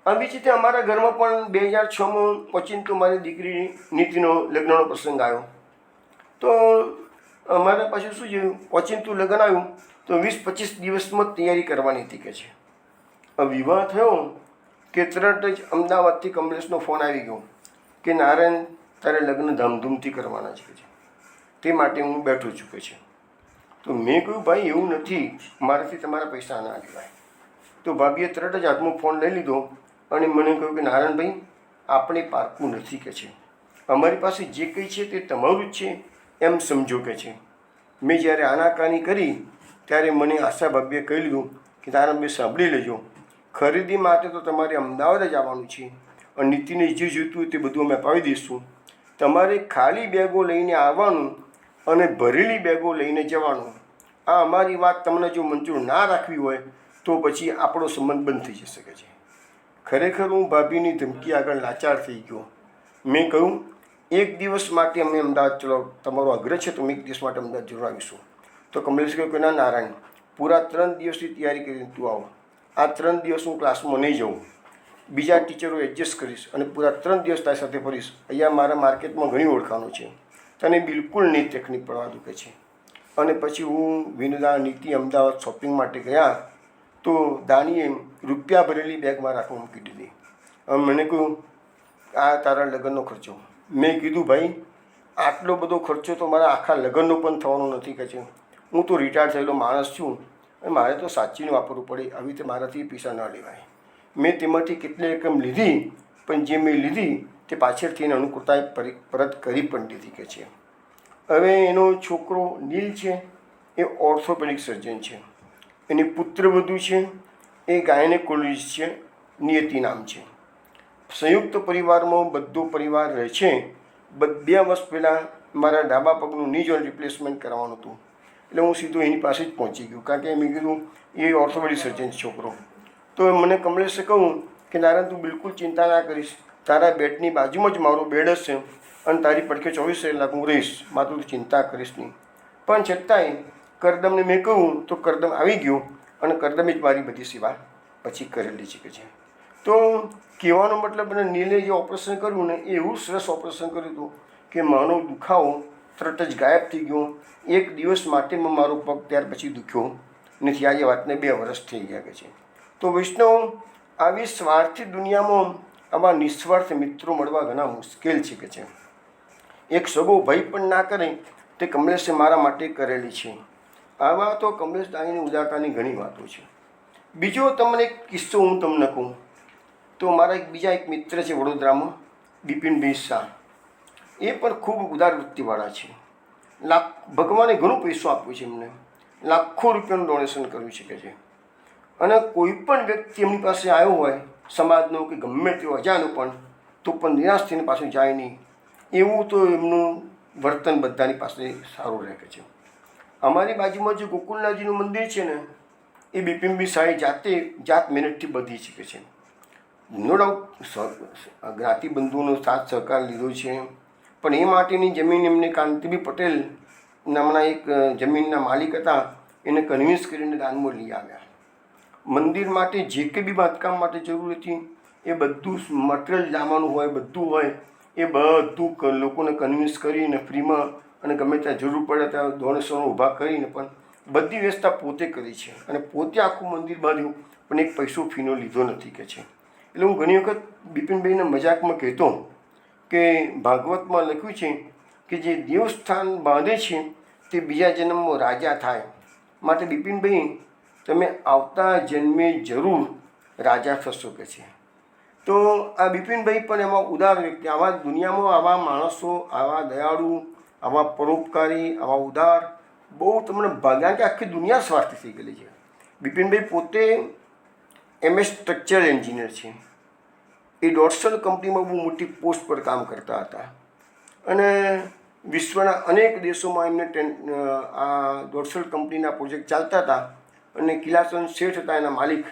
આવી જ રીતે અમારા ઘરમાં પણ 2006માં ઓચિંતું મારી દીકરી નીતિનો લગ્નનો પ્રસંગ આવ્યો. તો અમારા પાસે શું છે, ઓચિંતું લગ્ન આવ્યું તો 20-25 દિવસમાં જ તૈયારી કરવાની હતી કે છે. વિવાહ થયો કે તરત જ અમદાવાદથી કમલેશનો ફોન આવી ગયો કે નારાયણ તારે લગ્ન ધામધૂમથી કરવાના છે કે છે, તે માટે હું બેઠો છું કે છે. તો મેં કહ્યું ભાઈ એવું નથી, મારાથી તમારા પૈસા ના લેવાય. તો ભાભીએ તરત જ હાથમાં ફોન લઈ લીધો અને મને કહ્યું કે નારાયણભાઈ આપણે પારકું નથી કે છે, અમારી પાસે જે કંઈ છે તે તમારું જ છે એમ સમજો કે છે. મેં જ્યારે આનાકાની કરી ત્યારે મને આશા ભાભીએ કહી લીધું કે નારાયણભાઈ સાંભળી લેજો, ખરીદી માટે તો તમારે અમદાવાદ જ આવવાનું છે અને નીતિને જે જોઈતું હોય તે બધું અમે અપાવી દઈશું. તમારે ખાલી બેગો લઈને આવવાનું અને ભરેલી બેગો લઈને જવાનું. આ અમારી વાત તમને જો મંજૂર ના રાખવી હોય તો પછી આપણો સંબંધ બંધ થઈ જશે કે છે. ખરેખર હું ભાભીની ધમકી આગળ લાચાર થઈ ગયો. મેં કહ્યું એક દિવસ માટે અમે અમદાવાદ, ચલો તમારો આગ્રહ છે તો એક દિવસ માટે અમદાવાદ જરૂર આવીશું. તો કમલેશ કહ્યું કે ના નારાયણ, પૂરા 3 દિવસની તૈયારી કરીને તું આવો. આ 3 દિવસ હું ક્લાસમાં નહીં જાઉં, બીજા ટીચરો એડજસ્ટ કરીશ અને પૂરા 3 દિવસ તારી સાથે ફરીશ. અહીંયા મારા માર્કેટમાં ઘણી ઓળખાણો છે, તને બિલકુલ નહીં તકલીફ પડવા દુખે છે. અને પછી હું વિનોદા નીતિ અમદાવાદ શોપિંગ માટે ગયા તો દાનીએ રૂપિયા ભરેલી બેગમાં રાખવા મૂકી દીધી. મને કહ્યું આ તારા લગ્નનો ખર્ચો. મેં કીધું ભાઈ આટલો બધો ખર્ચો તો મારા આખા લગ્નનો પણ થવાનો નથી કે છે. હું તો રિટાયર થયેલો માણસ છું અને મારે તો સાચીને વાપરવું પડે, આવી રીતે મારાથી પૈસા ન લેવાય. મેં તેમાંથી કેટલી રકમ લીધી, પણ જે મેં લીધી તે પાછળથી એની અનુકૂળતાએ પરત કરી પણ દીધી કે છે. હવે એનો છોકરો નીલ છે એ ઓર્થોપેડિક સર્જન છે, એની પુત્રવધુ છે એ ગાયનેકોલોજીસ્ટ છે, નિયતિ નામ છે. સંયુક્ત પરિવારમાં બધો પરિવાર રહે છે. 2 વર્ષ પહેલાં મારા ડાબા પગનું ની જોઈન્ટ રિપ્લેસમેન્ટ કરવાનું હતું એટલે હું સીધો એની પાસે જ પહોંચી ગયો, કારણ કે મેં કીધું એ ઓર્થોપેડિક સર્જન છોકરો. તો મને કમલેશે કહું કે નારાયણ તું બિલકુલ ચિંતા ના કરીશ, તારા બેડની બાજુમાં જ મારો બેડ હશે અને તારી પડખે 24 કલાક હું રહીશ, માત્ર તું ચિંતા કરીશ નહીં. પણ છતાંય કરદમને મેં કહું તો કરદમ આવી ગયો અને કરદમે જ મારી બધી સેવા પછી કરેલી છે કે છે. તો કહેવાનો મતલબ અને નીલે જે ઓપરેશન કર્યું ને એ એવું સરસ ઓપરેશન કર્યું હતું કે મારો દુખાવો તરત જ ગાયબ થઈ ગયો. 1 દિવસ માટે મારો પગ ત્યાર પછી દુખ્યો નથી. આજે વાતને 2 વર્ષ થઈ ગયા કે છે. તો વૈષ્ણવ, આવી સ્વાર્થી દુનિયામાં આવા નિસ્વાર્થ મિત્રો મળવા ઘણા મુશ્કેલ છે કે છે. એક સગો ભાઈ પણ ના કરે તે કમલેશે મારા માટે કરેલી છે. આવા તો કમલેશ દાણીની ઉદારતાની ઘણી વાતો છે. બીજો તમને એક કિસ્સો હું તમને કહું તો મારા બીજા એક મિત્ર છે વડોદરામાં, બિપિનભાઈ શાહ. એ પણ ખૂબ ઉદાર વૃત્તિવાળા છે. ભગવાને ઘણો પૈસો આપ્યો છે એમને, લાખો રૂપિયાનું ડોનેશન કર્યું છે કે છે. અને કોઈ પણ વ્યક્તિ એમની પાસે આવ્યો હોય સમાજનો કે ગમે તેવો અજાણ્યો પણ, તો પણ નિરાશ થઈને પાછું જાય નહીં. એવું તો એમનું વર્તન બધાની પાસે સારું રહે છે. અમારી બાજુમાં જે ગોકુલનાથજીનું મંદિર છે ને એ બિપિનભાઈ શાહે જાત મહેનતથી બધી શકે છે. નો ડાઉટ જ્ઞાતિબંધુઓનો સાથ સહકાર લીધો છે, પણ એ માટેની જમીન એમને કાંતિભાઈ પટેલ નામના એક જમીનના માલિક હતા, એને કન્વિન્સ કરીને દાનમાં લઈ આવ્યા. મંદિર માટે જે કંઈ બી બાંધકામ માટે જરૂર હતી એ બધું મટીરિયલ લાવવાનું હોય, બધું હોય એ બધું લોકોને કન્વિન્સ કરીને ફ્રીમાં અને ગમે ત્યાં જરૂર પડે ત્યાં ડોનેશનો ઊભા કરીને પણ બધી વ્યવસ્થા પોતે કરી છે અને પોતે આખું મંદિર બાંધ્યું, પણ એક પૈસો ફીનો લીધો નથી કે છે. એટલે હું ઘણી વખત બિપિનભાઈને મજાકમાં કહેતો કે ભાગવતમાં લખ્યું છે કે જે દેવસ્થાન બાંધે છે તે બીજા જન્મમાં રાજા થાય. માટે બિપિનભાઈ તમે આવતા જન્મે જરૂર રાજા થશો કે છે. તો આ બિપિનભાઈ પણ એમાં ઉદાર વ્યક્તિ. આવા દુનિયામાં આવા માણસો, આવા દયાળુ, આવા પરોપકારી, આવા ઉદાર બહુ તમને ભાગ્યા કે આખી દુનિયા સ્વાર્થી થઈ ગયેલી છે. બિપિનભાઈ પોતે MS સ્ટ્રક્ચરલ એન્જિનિયર છે. એ ડોટ્સન કંપનીમાં બહુ મોટી પોસ્ટ પર કામ કરતા હતા અને વિશ્વના અનેક દેશોમાં એમને આ ડોરસલ કંપનીના પ્રોજેક્ટ ચાલતા હતા અને કિલાચંદ શેઠ હતા એના માલિક,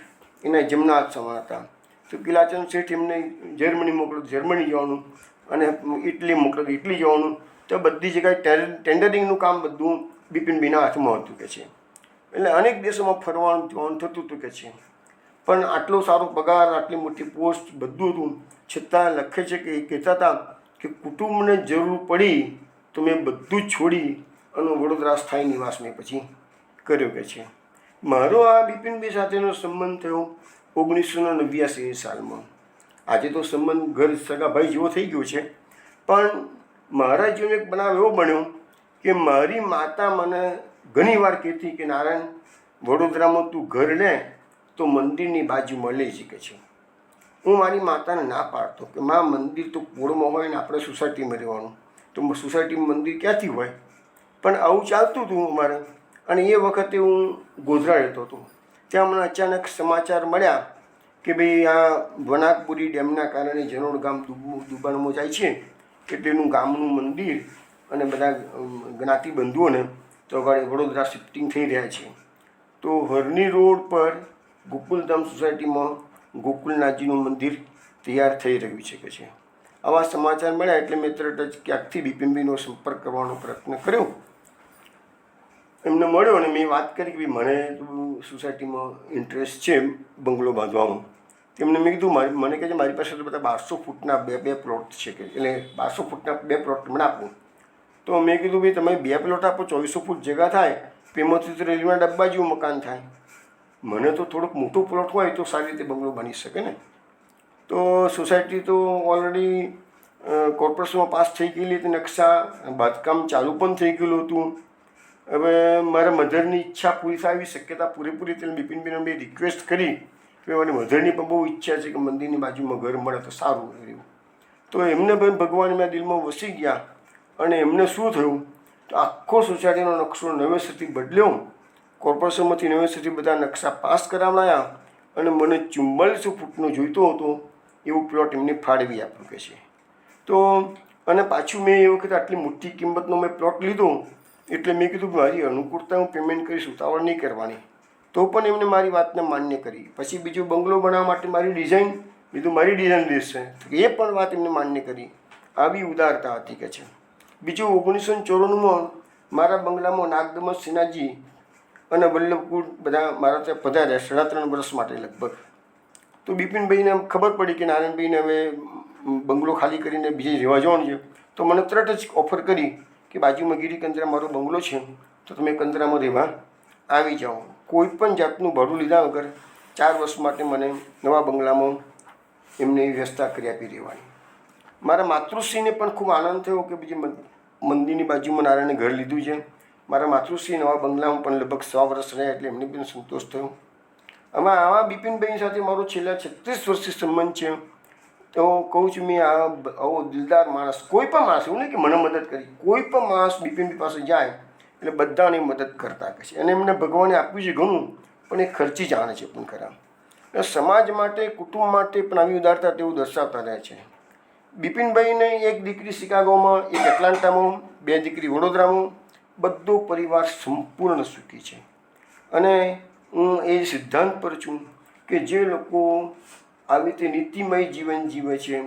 એના જમના હાથ સમાન હતા. તો કિલાચંદ શેઠ એમને જર્મની મોકલો જર્મની જવાનું અને ઇટલી મોકલો ઇટલી જવાનું. તો બધી જગ્યાએ ટેન્ડરિંગનું કામ બધું બિપિનભાઈના હાથમાં હતું કે છે. એટલે અનેક દેશોમાં ફરવાનું જવાનું થતું હતું કે છે. પણ આટલો સારો પગાર, આટલી મોટી પોસ્ટ બધું હતું, છતાં લખે છે કે એ કહેતા હતા કે કુટુંબને જરૂર પડી તો મેં બધું જ છોડી અને વડોદરા સ્થાયી નિવાસ મેં પછી કર્યો કે છે. મારો આ બિપિનભાઈ સાથેનો સંબંધ થયો 1989 સાલમાં. આજે તો સંબંધ ઘર સગા ભાઈ જેવો થઈ ગયો છે. પણ મારા જીવન એક બનાવ એવો બન્યો કે મારી માતા મને ઘણી વાર કહેતી કે નારાયણ, વડોદરામાં તું ઘર લે તો મંદિરની બાજુમાં લઈ શકે છે. હું મારી માતાને ના પાડતો કે માં મંદિર તો પોળમાં હોય ને આપણે સોસાયટીમાં રહેવાનું, તો સોસાયટીમાં મંદિર ક્યાંથી હોય. પણ આવું ચાલતું હતું અમારે. અને એ વખતે હું ગોધરા રહેતો હતો. ત્યાં મને અચાનક સમાચાર મળ્યા કે ભાઈ આ વનાકપુરી ડેમના કારણે જનોડ ગામ ડૂબાણમાં જાય છે, એટલે એનું ગામનું મંદિર અને બધા જ્ઞાતિ બંધુઓને તો આગળ વડોદરા શિફ્ટિંગ થઈ રહ્યા છે. તો હરની રોડ પર ગોકુલધામ સોસાયટીમાં ગોકુલનાથજીનું મંદિર તૈયાર થઈ રહ્યું છે કે છે. આવા સમાચાર મળ્યા એટલે મેં તરત જ ક્યાંકથી બિપિનભાઈનો સંપર્ક કરવાનો પ્રયત્ન કર્યો. એમને મળ્યો અને મેં વાત કરી કે મને સોસાયટીમાં ઇન્ટરેસ્ટ છે બંગલો બાંધવામાં. તેમને મેં કીધું મને કહે છે મારી પાસે તો બધા 1200 ફૂટના બે પ્લોટ છે કે એટલે 1200 ફૂટના 2 પ્લોટ મને આપો. તો મેં કીધું ભાઈ તમે 2 પ્લોટ આપો, 2400 ફૂટ જગ્યા થાય, એમાંથી તો રેલવેના ડબ્બા જેવું મકાન થાય. મને તો થોડોક મોટો પ્લોટ હોય તો સારી રીતે બંગલો બની શકે ને. તો સોસાયટી તો ઓલરેડી કોર્પોરેશનમાં પાસ થઈ ગયેલી હતી, નકશા બાંધકામ ચાલુ પણ થઈ ગયેલું હતું. હવે મારા મધરની ઈચ્છા પૂરી થાય એવી શક્યતા પૂરેપૂરી એટલે બિપિનભાઈને મેં રિક્વેસ્ટ કરી કે મારી મધરની પણ બહુ ઈચ્છા છે કે મંદિરની બાજુમાં ઘર મળે તો સારું રહ્યું. તો એમને પણ ભગવાન એમના દિલમાં વસી ગયા અને એમને શું થયું તો આખો સોસાયટીનો નકશો નવેસરથી બદલ્યો. કોર્પોરેશનમાંથી નવેસરથી બધા નકશા પાસ કરાવડાયા અને મને 4400 ફૂટનો જોઈતો હતો એવું પ્લોટ એમને ફાળવી આપ્યું કે છે. તો અને પાછું મેં એ વખતે આટલી મોટી કિંમતનો મેં પ્લોટ લીધો એટલે મેં કીધું મારી અનુકૂળતા હું પેમેન્ટ કરીશ, ઉતાવળ નહીં કરવાની. તો પણ એમને મારી વાતને માન્ય કરી. પછી બીજો બંગલો બનાવવા માટે મારી ડિઝાઇન બીજું મારી ડિઝાઇન દેશે એ પણ વાત એમને માન્ય કરી. આવી ઉદારતા હતી કે છે. બીજું 1994માં મારા બંગલામાં નાગદમન સિન્હાજી અને વલ્લભકુળ બધા મારા ત્યાં પધાર્યા 3.5 વર્ષ માટે લગભગ. તો બિપિનભાઈને ખબર પડી કે નારાયણભાઈને હવે બંગલો ખાલી કરીને બીજે રહેવા જવાનું છે. તો મને તરત જ ઓફર કરી કે બાજુમાં ગિરિકંદરા મારો બંગલો છે તો તમે કંદરામાં રહેવા આવી જાઓ. કોઈ પણ જાતનું ભાડું લીધા વગર 4 વર્ષ માટે મને નવા બંગલામાં એમને વ્યવસ્થા કરી આપી રહેવાની. મારા માતૃશ્રીને પણ ખૂબ આનંદ થયો કે બીજી મંદિરની બાજુમાં નારાયણે ઘર લીધું છે. મારા માતૃશ્રી નવા બંગલામાં પણ લગભગ 100 વર્ષ રહ્યા એટલે એમને પણ સંતોષ થયો. આમાં આવા બિપિનભાઈ સાથે મારો છેલ્લા 36 વર્ષથી સંબંધ છે. તો કહું છું મેં આવો દિલદાર માણસ, કોઈ પણ માણસ એવું નહીં કે મને મદદ કરી, કોઈ પણ માણસ બિપિનભાઈ પાસે જાય એટલે બધાને મદદ કરતા કહે છે. અને એમને ભગવાને આપ્યું છે ઘણું પણ એ ખર્ચી જાણે છે પણ ખરા. એટલે સમાજ માટે કુટુંબ માટે પણ આવી ઉદારતા તેવું દર્શાવતા રહે છે. બિપિનભાઈને એક દીકરી શિકાગોમાં, એક એટલાન્ટામાં, 2 દીકરી વડોદરામાં, બધો પરિવાર સંપૂર્ણ સુખી છે. અને હું એ સિદ્ધાંત પર છું કે જે લોકો આવી રીતે નીતિમય જીવન જીવે છે,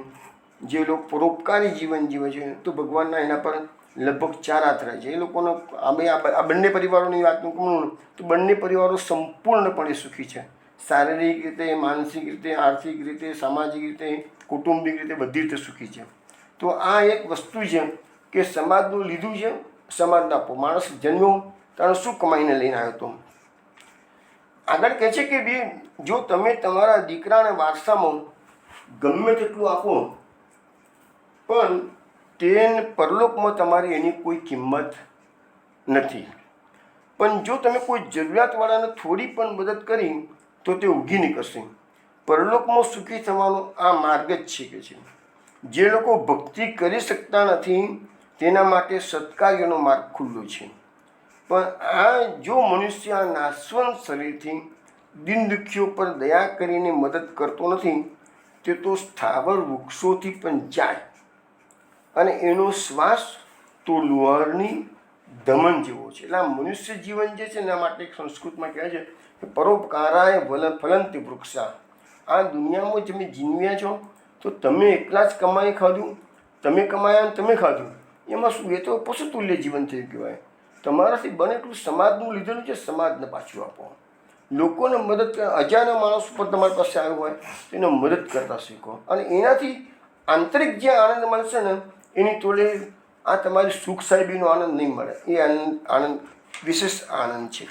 જે લોકો પરોપકારી જીવન જીવે છે તો ભગવાનના એના પર લગભગ 4 હાથ રહે છે. એ લોકોનો આ બંને પરિવારોની વાત કહું તો બંને પરિવારો સંપૂર્ણપણે સુખી છે. શારીરિક રીતે, માનસિક રીતે, આર્થિક રીતે, સામાજિક રીતે, કૌટુંબિક રીતે બધી રીતે સુખી છે. તો આ એક વસ્તુ છે કે સમાજનું લીધું છે, સમાજને આપો. માણસ જન્મ્યો તારે શું કમાઈને લઈને આવ્યો હતો. આગળ કહે છે કે જો તમે તમારા દીકરાને વારસામાં ગમે તેટલું આપો પણ તેને પરલોકમાં તમારી એની કોઈ કિંમત નથી. પણ જો તમે કોઈ જરૂરિયાતવાળાને થોડી પણ મદદ કરી તો તે ઊગી નીકળશે. પરલોકમાં સુખી થવાનો આ માર્ગ જ છે કે છે. જે લોકો ભક્તિ કરી શકતા નથી તેના માટે સત્કાર્યનો માર્ગ ખુલ્લો છે. પણ આ જો મનુષ્ય આ નાશવંત શરીરથી દિન દુખીઓ પર દયા કરીને મદદ કરતો નથી તે તો સ્થાવર વૃક્ષોથી પણ જાય અને એનો શ્વાસ તો લુહારની દમન જેવો છે. એટલે આ મનુષ્ય જીવન જે છે ને, એના માટે એક સંસ્કૃતમાં કહે છે કે પરોપકારાય ફલંતિ વૃક્ષા. આ દુનિયામાં તમે જીવ્યા છો તો તમે એકલા જ કમાઈ ખાધું, તમે કમાયા અને તમે ખાધું, એમાં શું? એ તો પશુતુલ્ય જીવન થયું કહેવાય. તમારાથી બને એટલું સમાજનું લીધેલું છે, સમાજને પાછું આપો. લોકોને મદદ કરે. અજાણ્યા માણસ ઉપર તમારી પાસે આવ્યો હોય તો એને મદદ કરતા શીખો, અને એનાથી આંતરિક જે આનંદ મળશે ને, એની તોલે આ તમારી સુખ સાહેબીનો આનંદ નહીં મળે. એ આનંદ વિશેષ આનંદ છે.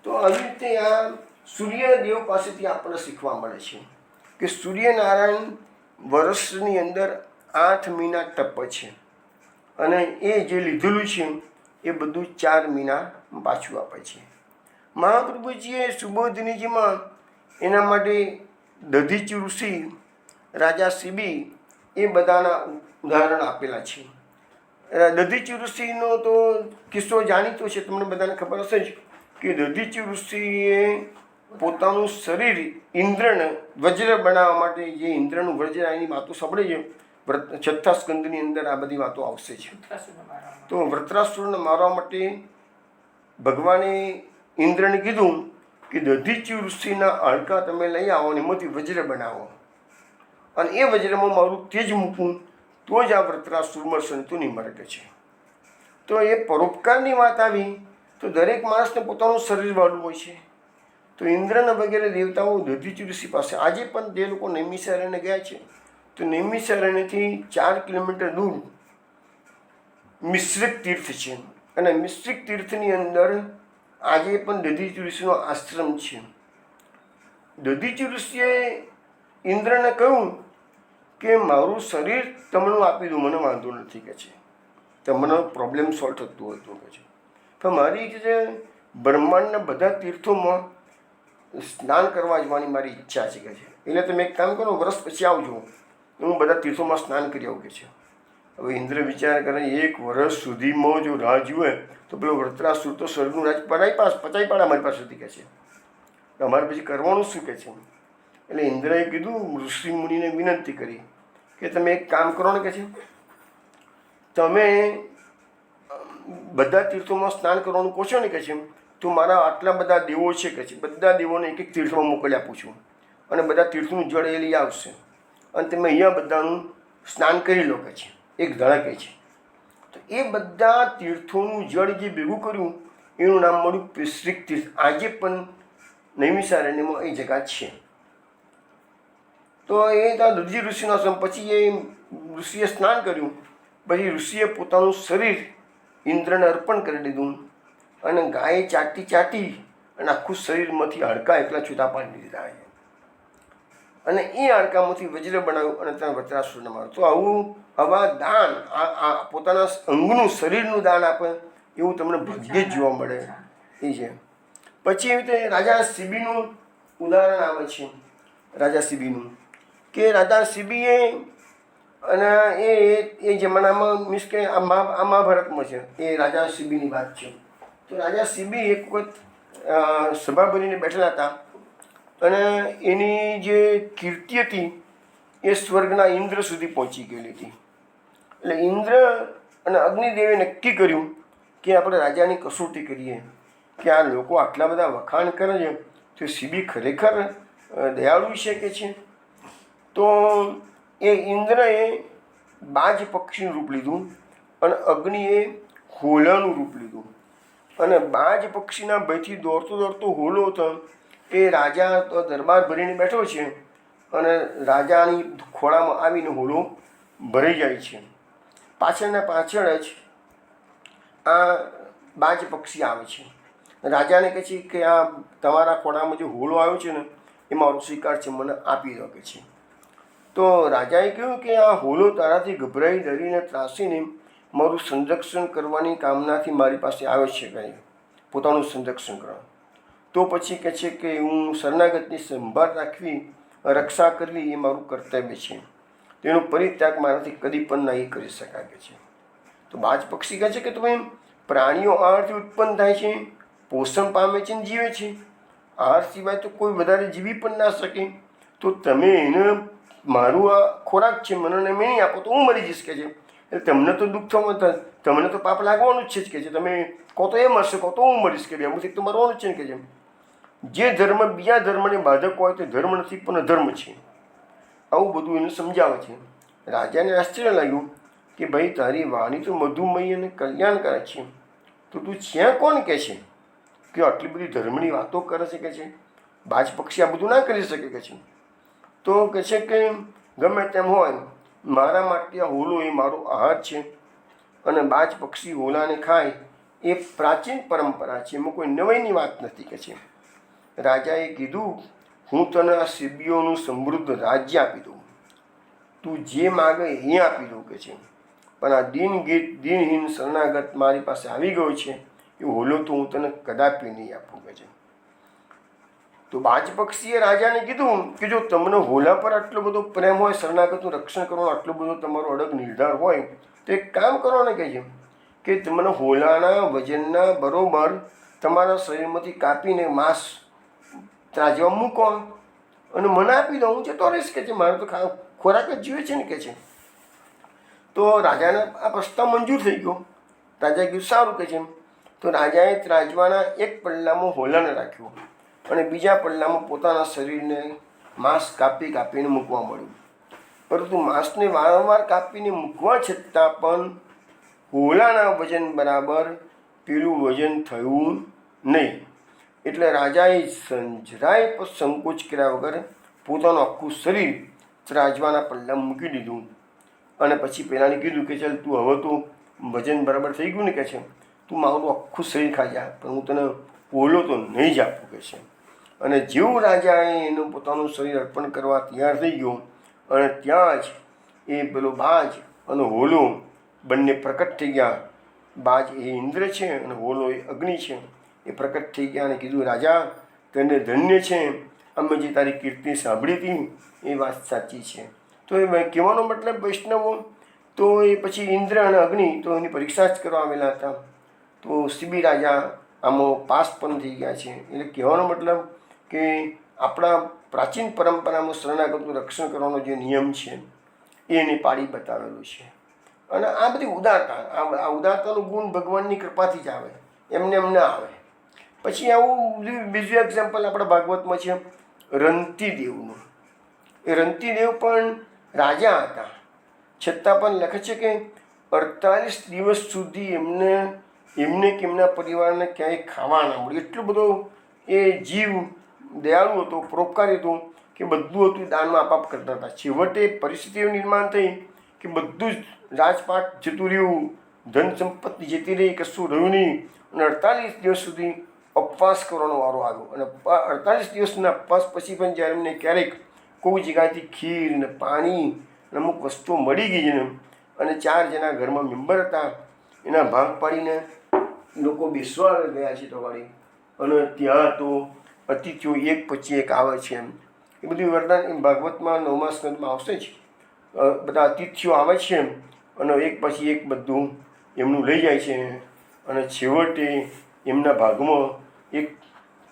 તો આવી રીતે આ સૂર્યદેવ પાસેથી આપણને શીખવા મળે છે કે સૂર્યનારાયણ વર્ષની અંદર 8 મહિના તપે છે, અને એ જે લીધેલું છે એ બધું 4 મહિના પાછું આપે છે. મહાપ્રભુજીએ સુબોધિનીજીમાં એના માટે દધીચી ઋષિ, રાજા સીબી, એ બધાના ઉદાહરણ આપેલા છે. દધીચી ઋષિનો તો કિસ્સો જાણીતો છે, તમને બધાને ખબર હશે જ કે દધીચી ઋષિએ પોતાનું શરીર ઇન્દ્રને વજ્ર બનાવવા માટે, જે ઇન્દ્રનું વજ્ર, એની વાતો સાંભળે છે. છઠ્ઠા સ્કંદની અંદર આ બધી વાતો આવશે છે. તો વૃત્રાસુરને મારવા માટે ભગવાને ઇન્દ્રને કીધું કે દધીચી ઋષિના હાડકાં તમે લઈ આવો અને એમાંથી વજ્ર બનાવો, અને એ વજ્રમાં મારું તેજ મૂકું તો જ આ વૃત્રાસુર મળશે, તો નહીં મળે છે. તો એ પરોપકારની વાત આવી તો દરેક માણસને પોતાનું શરીરવાળું હોય છે. તો ઇન્દ્રના વગેરે દેવતાઓ દધીચી ઋષિ પાસે આજે પણ જે લોકો નૈમિષારણ્ય ગયા છે, તો નૈમિષારણ્યથી 4 કિલોમીટર દૂર મિશ્રિક તીર્થ છે, અને મિશ્રિક તીર્થની અંદર આજે પણ દધીચી ઋષિનો આશ્રમ છે. દધીચી ઋષિએ ઇન્દ્રને કહ્યું કે મારું શરીર તમને આપી દઉં, મને વાંધો નથી કે છે, તમને પ્રોબ્લેમ સોલ્વ થતું હતું કે છે, પણ મારી જે બ્રહ્માંડના બધા તીર્થોમાં સ્નાન કરવા જવાની મારી ઈચ્છા છે કે છે. એટલે તમે એક કામ કરો, વર્ષ પછી આવજો, હું બધા તીર્થોમાં સ્નાન કરી આવું કે છે. હવે ઇન્દ્ર વિચાર કરે, 1 વર્ષ સુધીમાં જો રાહ જુએ તો પેલો વૃત્રાસુર તો સ્વર્ગનું રાજ પચાઈ પાડે અમારી પાસેથી કે છે, અમારે પછી કરવાનું શું કે છે. એટલે ઇન્દ્રએ કીધું, ઋષિ મુનિને વિનંતી કરી કે તમે એક કામ કરો ને કે છે, તમે બધા તીર્થોમાં સ્નાન કરવાનું કહો છો ને કે છે, તો મારા આટલા બધા દેવો છે કે છે, બધા દેવોને એક તીર્થમાં મોકલી આપું છું, અને બધા તીર્થનું જળ એ લઈ આવશે, અને તમે અહીંયા બધાનું સ્નાન કરી લો કે છે, એક ધડકે છે. તો એ બધા તીર્થોનું જળ જે ભેગું કર્યું એનું નામ મળ્યું મિશ્રિક તીર્થ. આજે પણ નૈમિષારણ્યમાં એ જગા છે. તો એ ત્યાં દધીચી ઋષિનો આશ્રમ. પછી એ ઋષિએ સ્નાન કર્યું, પછી ઋષિએ પોતાનું શરીર ઇન્દ્રને અર્પણ કરી દીધું, અને ગાયે ચાટી અને આખું શરીરમાંથી હાડકાં એકલા છૂટા પાડી દીધા, અને એ હાડકામાંથી વજ્ર બનાવ્યું અને ત્યાં વૃત્રાસુરને માર્યો. તો આવા દાન, આ પોતાના અંગનું, શરીરનું દાન આપે એવું તમને ભાગ્યે જ જોવા મળે એ છે. પછી એવી રીતે રાજા સીબીનું ઉદાહરણ આવે છે. રાજા સીબીનું કે રાજા સીબીએ, અને એ જમાનામાં મીન્સ કે આ મહાભારતમાં છે, એ રાજા સીબીની વાત છે. તો રાજા સીબી એક વખત સભા ભરીને બેઠેલા હતા, અને એની જે કીર્તિ હતી એ સ્વર્ગના ઇન્દ્ર સુધી પહોંચી ગયેલી હતી. એટલે ઇન્દ્ર અને અગ્નિદેવે નક્કી કર્યું કે આપણે રાજાની કસોટી કરીએ કે આ લોકો આટલા બધા વખાણ કરે છે, તો સીબી ખરેખર દયાળુ છે કે છે. તો એ ઇન્દ્રએ બાજ પક્ષીનું રૂપ લીધું, અને અગ્નિએ હોલાનું રૂપ લીધું, અને બાજ પક્ષીના ભયથી દોડતો હોલો હતો. એ રાજા તો દરબાર ભરીને બેઠો છે, અને રાજાની ખોળામાં આવીને હોલો ભરાઈ જાય છે. પાછળ જ આ બાજ પક્ષી આવે છે. રાજાને કહે છે કે આ તમારા ખોળામાં જે હોલો આવ્યો છે ને, એ મારો શિકાર છે, મને આપી દો કે છે. તો રાજાએ કહ્યું કે આ હોલો તારાથી ગભરાઈ, ડરીને, ત્રાસીને મારું સંરક્ષણ કરવાની કામનાથી મારી પાસે આવે છે, કંઈ પોતાનું સંરક્ષણ કરવા. તો પછી કહે છે કે હું શરણાગતની સંભાળ રાખવી, રક્ષા કરવી એ મારું કર્તવ્ય છે, તેનો પરિત્યાગ મારાથી કદી પણ નહીં કરી શકાય કે છે. તો બાજ પક્ષી કહે છે કે તમે પ્રાણીઓ આહારથી ઉત્પન્ન થાય છે, પોષણ પામે છે, જીવે છે, આહાર સિવાય તો કોઈ વધારે જીવી પણ ના શકે. તો તમે એને મારું આ ખોરાક છે, મને નહીં આપો તો હું મરી જઈશ કે છે. એટલે તમને તો દુઃખ થવાનું, તમને તો પાપ લાગવાનું જ છે કે તમે કહો તો એ મરશે, કહો તો હું મરીશ કે અમુક તો મરવાનું જ છે ને કે જે ધર્મ બીજા ધર્મને બાધક હોય તો ધર્મ નથી પણ અધર્મ છે. આવું બધું એને સમજાવે છે. રાજાને આશ્ચર્ય લાગ્યું કે ભાઈ તારી વાણી તો મધુમય અને કલ્યાણકારક છે, તો તું છે કોણ કે છે કે આટલી બધી ધર્મની વાતો કરે છે કે છે? બાજ પક્ષી આ બધું ના કરી શકે કે છે. તો કહે છે કે ગમે તેમ હોય, મારા માટે આ હોલો એ મારો આહાર છે અને બાજ પક્ષી હોલાને ખાય એ પ્રાચીન પરંપરા છે, એમાં કોઈ નવાઈની વાત નથી કે છે. રાજાએ કીધું હું તને આ સિદ્ધિઓનું સમૃદ્ધ રાજ્ય આપી દઉં, તું જે માગે એ આપી દઉં કે છે, પણ આ દિનહીન શરણાગત મારી પાસે આવી ગયો છે એ હોલો તો હું તને કદાપી નહીં આપું કે છે. તો બાજ પક્ષીએ રાજાને કીધું કે જો તમને હોલા પર આટલો બધો પ્રેમ હોય, શરણાગતનું રક્ષણ કરવાનો આટલો બધો તમારો અડગ નિર્ધાર હોય, તો એક કામ કરો ને કહે છે કે તમને હોલાના વજનના બરોબર તમારા શરીરમાંથી કાપીને માંસ ત્રાજવા મૂકો અને મને આપી દો, હું જતો રહીશ કે છે, મારે તો ખોરાક જ જીવે છે ને કે છે. તો રાજાને આ પ્રસ્તાવ મંજૂર થઈ ગયો. રાજાએ કીધું સારું કે છે. તો રાજાએ ત્રાજવાના એક પલ્લામાં હોલાને રાખ્યો અને બીજા પલ્લામાં પોતાના શરીરને માંસ કાપીને મૂકવા મળ્યું. પરંતુ માંસને વારંવાર કાપીને મૂકવા છતાં પણ હોલાના વજન બરાબર પેલું વજન થયું નહીં. એટલે રાજાએ જરાય પણ સંકોચ કર્યા વગર પોતાનું આખું શરીર ત્રાજવાના પલ્લામાં મૂકી દીધું અને પછી પેલાને કીધું કે ચાલ તું હવે તો વજન બરાબર થઈ ગયું ને કે છે, તું મારું આખું શરીર ખાઈ જા, પણ હું તને હોલો તો નહીં જ આપું કે છે. અને જેવું રાજાએ એનું પોતાનું શરીર અર્પણ કરવા તૈયાર થઈ ગયો અને ત્યાં જ એ પેલો બાજ અને હોલો બંને પ્રકટ થઈ ગયા. બાજ એ ઇન્દ્ર છે અને હોલો એ અગ્નિ છે. એ પ્રકટ થઈ ગયા અને કીધું રાજા તને ધન્ય છે, અમે જે તારી કીર્તિ સાંભળી હતી એ વાત સાચી છે. તો એ કહેવાનો મતલબ વૈષ્ણવો તો એ પછી ઇન્દ્ર અને અગ્નિ તો એની પરીક્ષા જ કરવા આવેલા હતા. તો શિબી રાજા આમાં પાસ પણ થઈ ગયા છે. એટલે કહેવાનો મતલબ કે આપણા પ્રાચીન પરંપરામાં શરણાગતનું રક્ષણ કરવાનો જે નિયમ છે એ એને પાડી બતાવેલું છે. અને આ બધી ઉદારતા, આ ઉદારતાનું ગુણ ભગવાનની કૃપાથી જ આવે, એમને ના આવે. પછી આવું બીજું એક્ઝામ્પલ આપણા ભાગવતમાં છે રંતીદેવનું. એ રંતીદેવ પણ રાજા હતા, છતાં પણ લખે છે કે 48 દિવસ સુધી એમને કે એમના પરિવારને ક્યાંય ખાવા ના મળ્યું. એટલો બધો એ જીવ દયાળુ હતો, પરોપકારી હતો કે બધું હતું દાનમાં આપાપ કરતા હતા. છેવટે પરિસ્થિતિઓ નિર્માણ થઈ કે બધું જ રાજપાટ જતું રહ્યું, ધન સંપત્તિ જતી રહી, કશું રહ્યું નહીં. અને 48 દિવસ સુધી ઉપવાસ કરવાનો વારો આવ્યો. અને 48 દિવસના ઉપવાસ પછી પણ જ્યારે એમને ક્યારેક કોઈ જગ્યાએથી ખીર ને પાણી ને અમુક વસ્તુઓ મળી ગઈ છે અને 4 જણા ઘરમાં મેમ્બર હતા, એના ભાગ પાડીને લોકો બેસવા ગયા છે તો વાળી. અને ત્યાં તો અતિથિઓ એક પછી એક આવે છે. એ બધું વરદાન ભાગવતમાં 9મા સ્કંદમાં આવશે જ. બધા અતિથિઓ આવે છે અને એક પછી એક બધું એમનું લઈ જાય છે અને છેવટે એમના ભાગમાં એક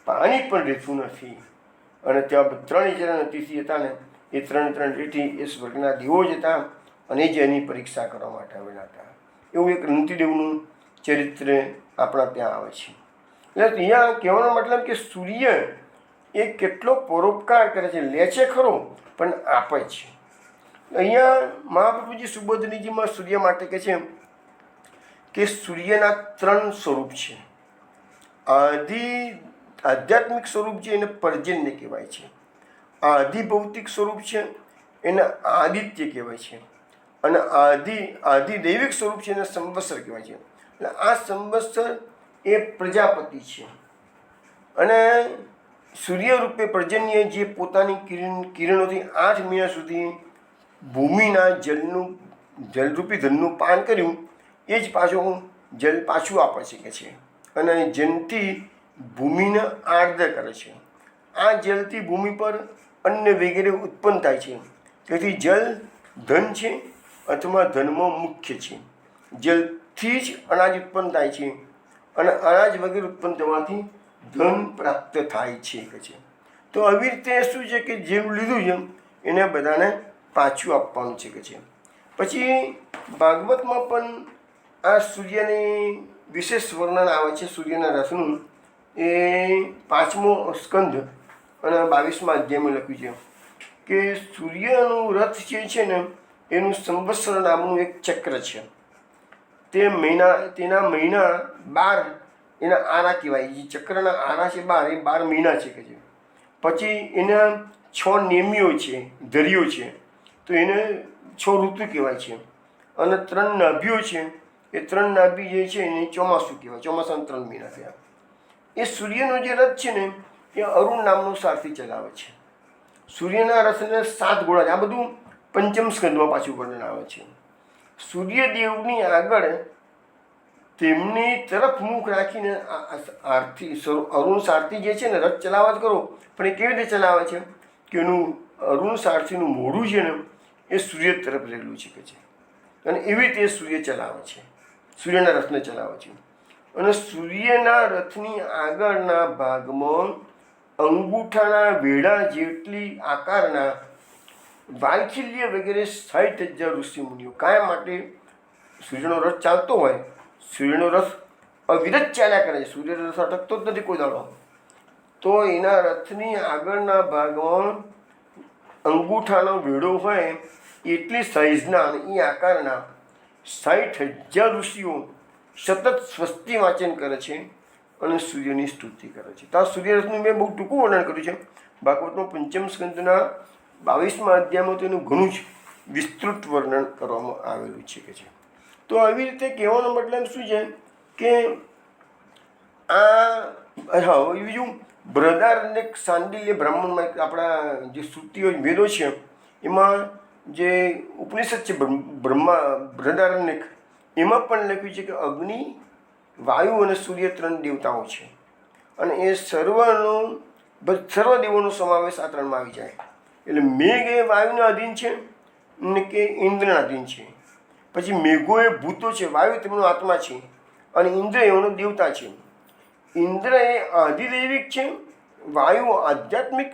પાણી પણ રહેતું નથી. અને ત્યાં 3 જણા અતિથિ હતા ને એ 3 રેતી એ સ્વર્ગના દેવો જ હતા અને જ એની પરીક્ષા કરવા માટે આવેલા હતા. એવું એક રંતીદેવનું ચરિત્ર આપણા ત્યાં આવે છે. એટલે અહીંયા કહેવાનો મતલબ કે સૂર્ય એ કેટલો પરોપકાર કરે છે, લે છે ખરો પણ આપે છે. અહીંયા મહાપ્રભુજી સુબોધનીજીમાં સૂર્ય માટે કહે છે કે સૂર્યના 3 સ્વરૂપ છે. આધ્યાત્મિક સ્વરૂપ છે એને પર્જન્ય કહેવાય છે. આધિભૌતિક સ્વરૂપ છે એને આદિત્ય કહેવાય છે. અને આધિદૈવિક સ્વરૂપ છે એને સંવત્સર કહેવાય છે. એટલે આ સંવત્સર એ પ્રજાપતિ છે. અને સૂર્ય રૂપે પર્જન્ય જે પોતાની કિરણોથી 8 મહિના સુધી ભૂમિના જલરૂપી ધનનું પાન કર્યું એ જ જલ પાછું આપે છે કે છે. અને જનથી ભૂમિને આર્દ્ર કરે છે. આ જલથી ભૂમિ પર અન્ન વગેરે ઉત્પન્ન થાય છે. તેથી જલ ધન છે અથવા ધનમાં મુખ્ય છે. જલથી જ અનાજ ઉત્પન્ન થાય છે અને અનાજ વગેરે ઉત્પન્ન થવાથી ધન પ્રાપ્ત થાય છે કે છે. તો આવી રીતે શું છે કે જેનું લીધું છે એને બધાને પાછું આપવાનું છે કે છે. પછી ભાગવતમાં પણ આ સૂર્યની વિશેષ વર્ણન આવે છે સૂર્યના રથનું. એ 5મો સ્કંદ અને 22મા અધ્યાયમાં લખ્યું છે કે સૂર્યનું રથ જે છે ને એનું સંવત્સર નામનું એક ચક્ર છે. તેના મહિના 12 એના આરા કહેવાય. જે ચક્રના આરા છે 12, એ 12 મહિના છે કે છે. પછી એના 6 નેમીઓ છે, ધરીઓ છે, તો એને 6 ઋતુ કહેવાય છે. અને 3 નાભીઓ છે, એ 3 નાભી જે છે એને ચોમાસું કહેવાય. ચોમાસાના 3 મહિના થયા. એ સૂર્યનો જે રથ છે ને એ અરુણ નામનો સારથી ચલાવે છે. સૂર્યના રથને 7 ઘોડા છે. આ બધું પંચમ સ્કંદમાં પાછું વર્ણન આવે છે. સૂર્યદેવની આગળ તેમની તરફ મુખ રાખીને અરુણ સારથી જે છે ને રથ ચલાવવા જ કરો. પણ એ કેવી રીતે ચલાવે છે કે એનું અરુણ સારથીનું મોઢું છે ને એ સૂર્ય તરફ રહેલું છે કે છે. અને એવી રીતે સૂર્ય ચલાવે છે, સૂર્યના રથને ચલાવે છે. અને સૂર્યના રથની આગળના ભાગમાં અંગૂઠાના વેઢા જેટલી આકારના વાલખિલ્ય વગેરે 60,000 ઋષિમુનિઓ કાયમ માટે સૂર્યનો રથ ચાલતો હોય. સૂર્યનો રથ અવિરત ચાલ્યા કરે છે, સૂર્યનો રથ અટકતો જ નથી કોઈ દાડો. તો એના રથની આગળના ભાગમાં અંગૂઠાનો વેઢો હોય એટલી સાઇઝના અને એ આકારના 60,000 ઋષિઓ સતત સ્વસ્તિ વાંચન કરે છે અને સૂર્યની સ્તુતિ કરે છે. તો આ સૂર્યરથનું મેં બહુ ટૂંકું વર્ણન કર્યું છે. ભાગવતનો 5મ સ્કંદના 22મા અધ્યાયમાં તેનું ઘણું જ વિસ્તૃત વર્ણન કરવામાં આવેલું છે કે છે. તો આવી રીતે કહેવાનો મતલબ શું છે કે આ બીજું બૃહદારણ્યક સાંડિલ્ય બ્રાહ્મણમાં આપણા જે શ્રુતિઓ વેદો છે એમાં જે ઉપનિષદ છે બૃહદારણ્યક, એમાં પણ લખ્યું છે કે અગ્નિ, વાયુ અને સૂર્ય 3 દેવતાઓ છે. અને એ સર્વ દેવોનો સમાવેશ આ 3માં આવી જાય. એટલે મેઘ એ વાયુના અધીન છે ને કે ઇન્દ્રના અધીન છે. પછી મેઘો એ ભૂતો છે, વાયુ તેમનો આત્મા છે, અને ઇન્દ્ર એનો દેવતા છે. ઇન્દ્ર એ આધિદૈવિક છે, વાયુ આધ્યાત્મિક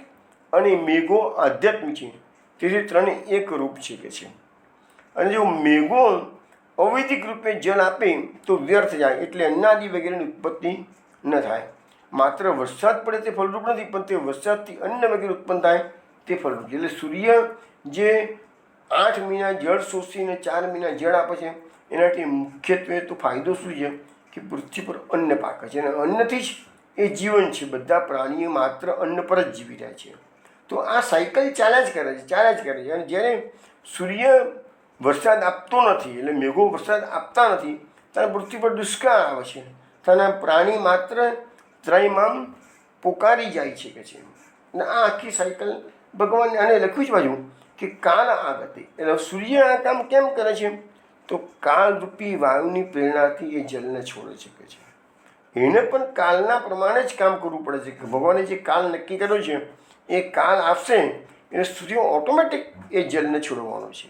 અને મેઘો આધ્યાત્મિક છે. તેથી 3 એક રૂપ છે કે છે. અને જો મેઘો અવૈધિક રૂપે જલ આપે તો વ્યર્થ જાય, એટલે અન્નાદિ વગેરેની ઉત્પત્તિ ન થાય. માત્ર વરસાદ પડે તે ફળરૂપ નથી, પણ તે વરસાદથી અન્ન વગેરે ઉત્પન્ન થાય તે ફળરૂપ છે. એટલે સૂર્ય જે 8 મહિના જળ શોષીને 4 મહિના જળ આપે છે, એનાથી મુખ્યત્વે તો ફાયદો શું છે કે પૃથ્વી પર અન્ન પાકે છે. અને અન્નથી જ એ જીવન છે. બધા પ્રાણીઓ માત્ર અન્ન પર જ જીવી રહ્યા છે. તો આ સાયકલ ચાલ્યા જ કરે છે. અને જ્યારે સૂર્ય વરસાદ આપતો નથી, એટલે મેઘો વરસાદ આપતા નથી, ત્યારે પૃથ્વી પર દુષ્કાળ આવે છે. ત્યારે પ્રાણી માત્ર ત્રયમાં પોકારી જાય છે કે છે. અને આ આખી સાયકલ ભગવાને આને લખ્યું છે બાજુ કે કાળ આગતે. એટલે સૂર્ય આ કામ કેમ કરે છે તો કાળરૂપી વાયુની પ્રેરણાથી એ જલને છોડે છે કે છે. એને પણ કાળના પ્રમાણે જ કામ કરવું પડે છે કે ભગવાને જે કાળ નક્કી કર્યો છે એ કાળ આપશે એટલે સૂર્ય ઓટોમેટિક એ જલને છોડવાનો છે.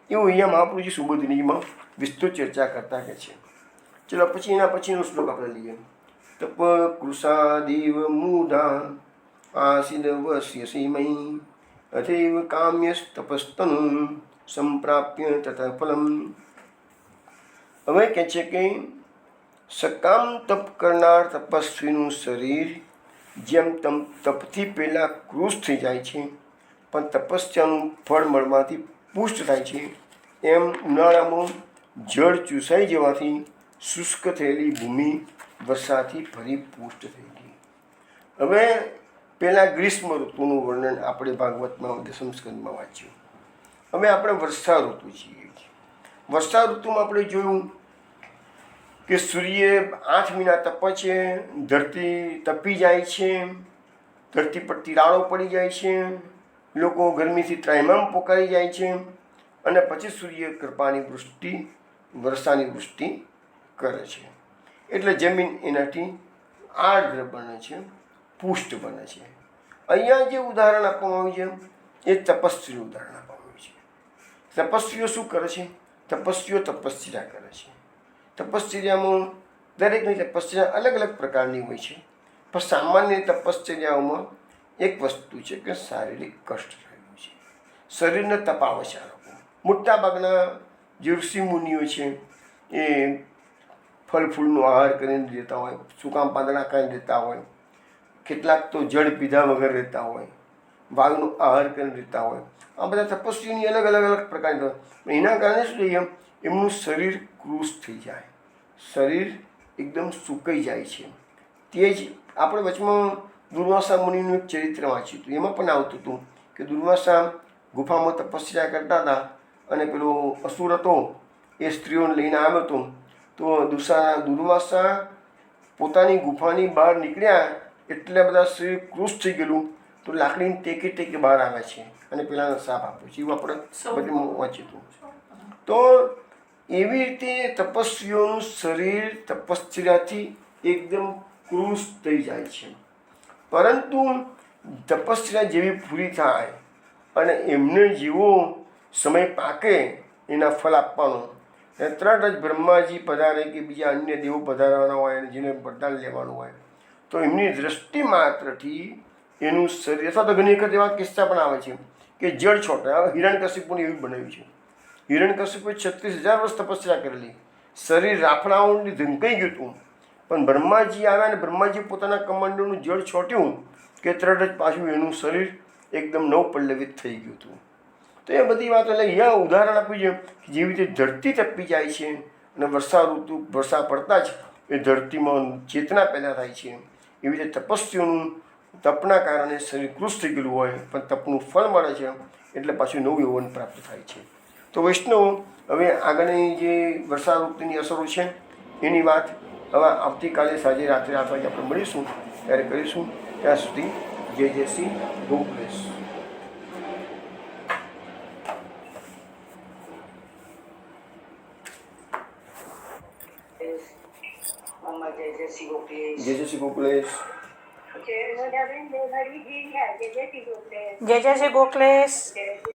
એવું અહીંયા મહાપ્રભુજી સુબોધિનીમાં વિસ્તૃત ચર્ચા કરતા કે છે. ચલો પછી એના પછીનો શ્લોક આપણે લઈએ. તપ કૃષાદેવ મૂઢા આસિદ વસ્યસી મયી અથૈવ કામ્યસ્તપસ્તનુ સંપ્રાપ્ય તથા ફલમ. હવે કહે છે કે સકામ તપ કરનાર તપસ્વીનું શરીર જેમ તપથી પહેલાં કૃશ થઈ જાય છે, પણ તપસ્યાનું ફળ મળવાથી પુષ્ટ થાય છે, એમ ઉનાળામાં જળ ચૂસાઈ જવાથી શુષ્ક થયેલી ભૂમિ વરસાદથી ફરી પુષ્ટ થઈ ગઈ. હવે પહેલાં ગ્રીષ્મ ઋતુનું વર્ણન આપણે ભાગવતમાં 10મ સ્કંદમાં વાંચ્યું. હવે આપણે વર્ષા ઋતુ છીએ. વર્ષા ઋતુમાં આપણે જોયું કે સૂર્ય 8 મહિના તપે છે, ધરતી તપી જાય છે, ધરતી પર તિરાડો પડી જાય છે, લોકો ગરમીથી ત્રાહિમામ પોકારી જાય છે, અને પછી સૂર્ય કૃપાની વૃષ્ટિ, વર્ષાની વૃષ્ટિ કરે છે. એટલે જમીન એનાથી આર્દ્ર બને છે, પુષ્ટ બને છે. અહીંયા જે ઉદાહરણ આપવામાં આવ્યું છે એ તપસ્વીનું ઉદાહરણ આપવામાં આવ્યું છે. તપસ્વીઓ શું કરે છે? તપસ્વીઓ તપશ્ચર્યા કરે છે. તપશ્ચર્યામાં દરેકની તપશ્ચર્યા અલગ અલગ પ્રકારની હોય છે. પણ સામાન્ય તપશ્ચર્યાઓમાં એક વસ્તુ છે કે શારીરિક કષ્ટ રહેલું છે. શરીરને તપાવે છે. મોટાભાગના જે ઋષિ મુનિઓ છે એ ફળ ફૂલનો આહાર કરીને દેતા હોય, સુકામ પાંદડા ખાઈને દેતા હોય, કેટલાક તો જળ પીધા વગર રહેતા હોય, વાયુનો આહાર કરીને રહેતા હોય. આ બધા તપસ્વીની અલગ અલગ અલગ પ્રકારની પણ એના કારણે શું થઈએ, એમનું શરીર કૃશ થઈ જાય, શરીર એકદમ સુકાઈ જાય છે. તે જ આપણે વચમાં દુર્વાસા મુનિનું એક ચરિત્ર વાંચ્યું હતું. એમાં પણ આવતું હતું કે દુર્વાસા ગુફામાં તપસ્યા કરતા હતા અને પેલો અસુર હતો એ સ્ત્રીઓને લઈને આવ્યો હતો. તો દુર્વાસા પોતાની ગુફાની બહાર નીકળ્યા એટલે બધા શરીર કૃશ થઈ ગયેલું. તો લાકડીની ટેકે ટેકે બહાર આવે છે અને પેલાને સાપ આપ્યો છે. એવું આપણે બધી વાંચ્યું હતું. તો એવી રીતે તપસ્વીઓનું શરીર તપસ્યાથી એકદમ કૃશ થઈ જાય છે. પરંતુ તપસ્યા જેવી પૂરી થાય અને એમને જેવો સમય પાકે એના ફળ આપવાનો, તરત જ બ્રહ્માજી પધારે કે બીજા અન્ય દેવો પધારવાના હોય અને જેને વરદાન લેવાનું હોય તો એમની દ્રષ્ટિ માત્રથી એનું શરીર, અથવા તો ઘણી વખત એવા કિસ્સા પણ આવે છે કે જળ છોટે. હવે હિરણ્યકશિપુને એવું બનાવ્યું છે. હિરણ્યકશિપુએ 36,000 વર્ષ તપસ્યા કરેલી, શરીર રાફડાઓની ધમકાઈ ગયું હતું, પણ બ્રહ્માજી આવ્યા અને બ્રહ્માજી પોતાના કમંડળનું જળ છોટ્યું કે તરત જ પાછું એનું શરીર એકદમ નવપલ્લવિત થઈ ગયું હતું. તો એ બધી વાતો એટલે અહીંયા ઉદાહરણ આપ્યું છે કે જેવી રીતે ધરતી તપી જાય છે અને વર્ષા પડતા જ એ ધરતીમાં ચેતના પેદા થાય છે, એવી રીતે તપસ્વીઓનું તપના કારણે શરીર કૃશ થઈ ગયેલું હોય પણ તપનું ફળ મળે છે એટલે પાછું નવું યૌવન પ્રાપ્ત થાય છે. તો વૈષ્ણવ, હવે આગળની જે વર્ષા ઋતુની અસરો છે એની વાત હવે આવતીકાલે સાંજે રાત્રે 8 વાગે આપણે મળીશું ત્યારે કરીશું. ત્યાં સુધી જય જય શ્રી ગોકુલેશ. જય શ્રી ગોકુલેશ. જય જય શ્રી ગોકુલેશ. જય જય શ્રી ગોખલેશ.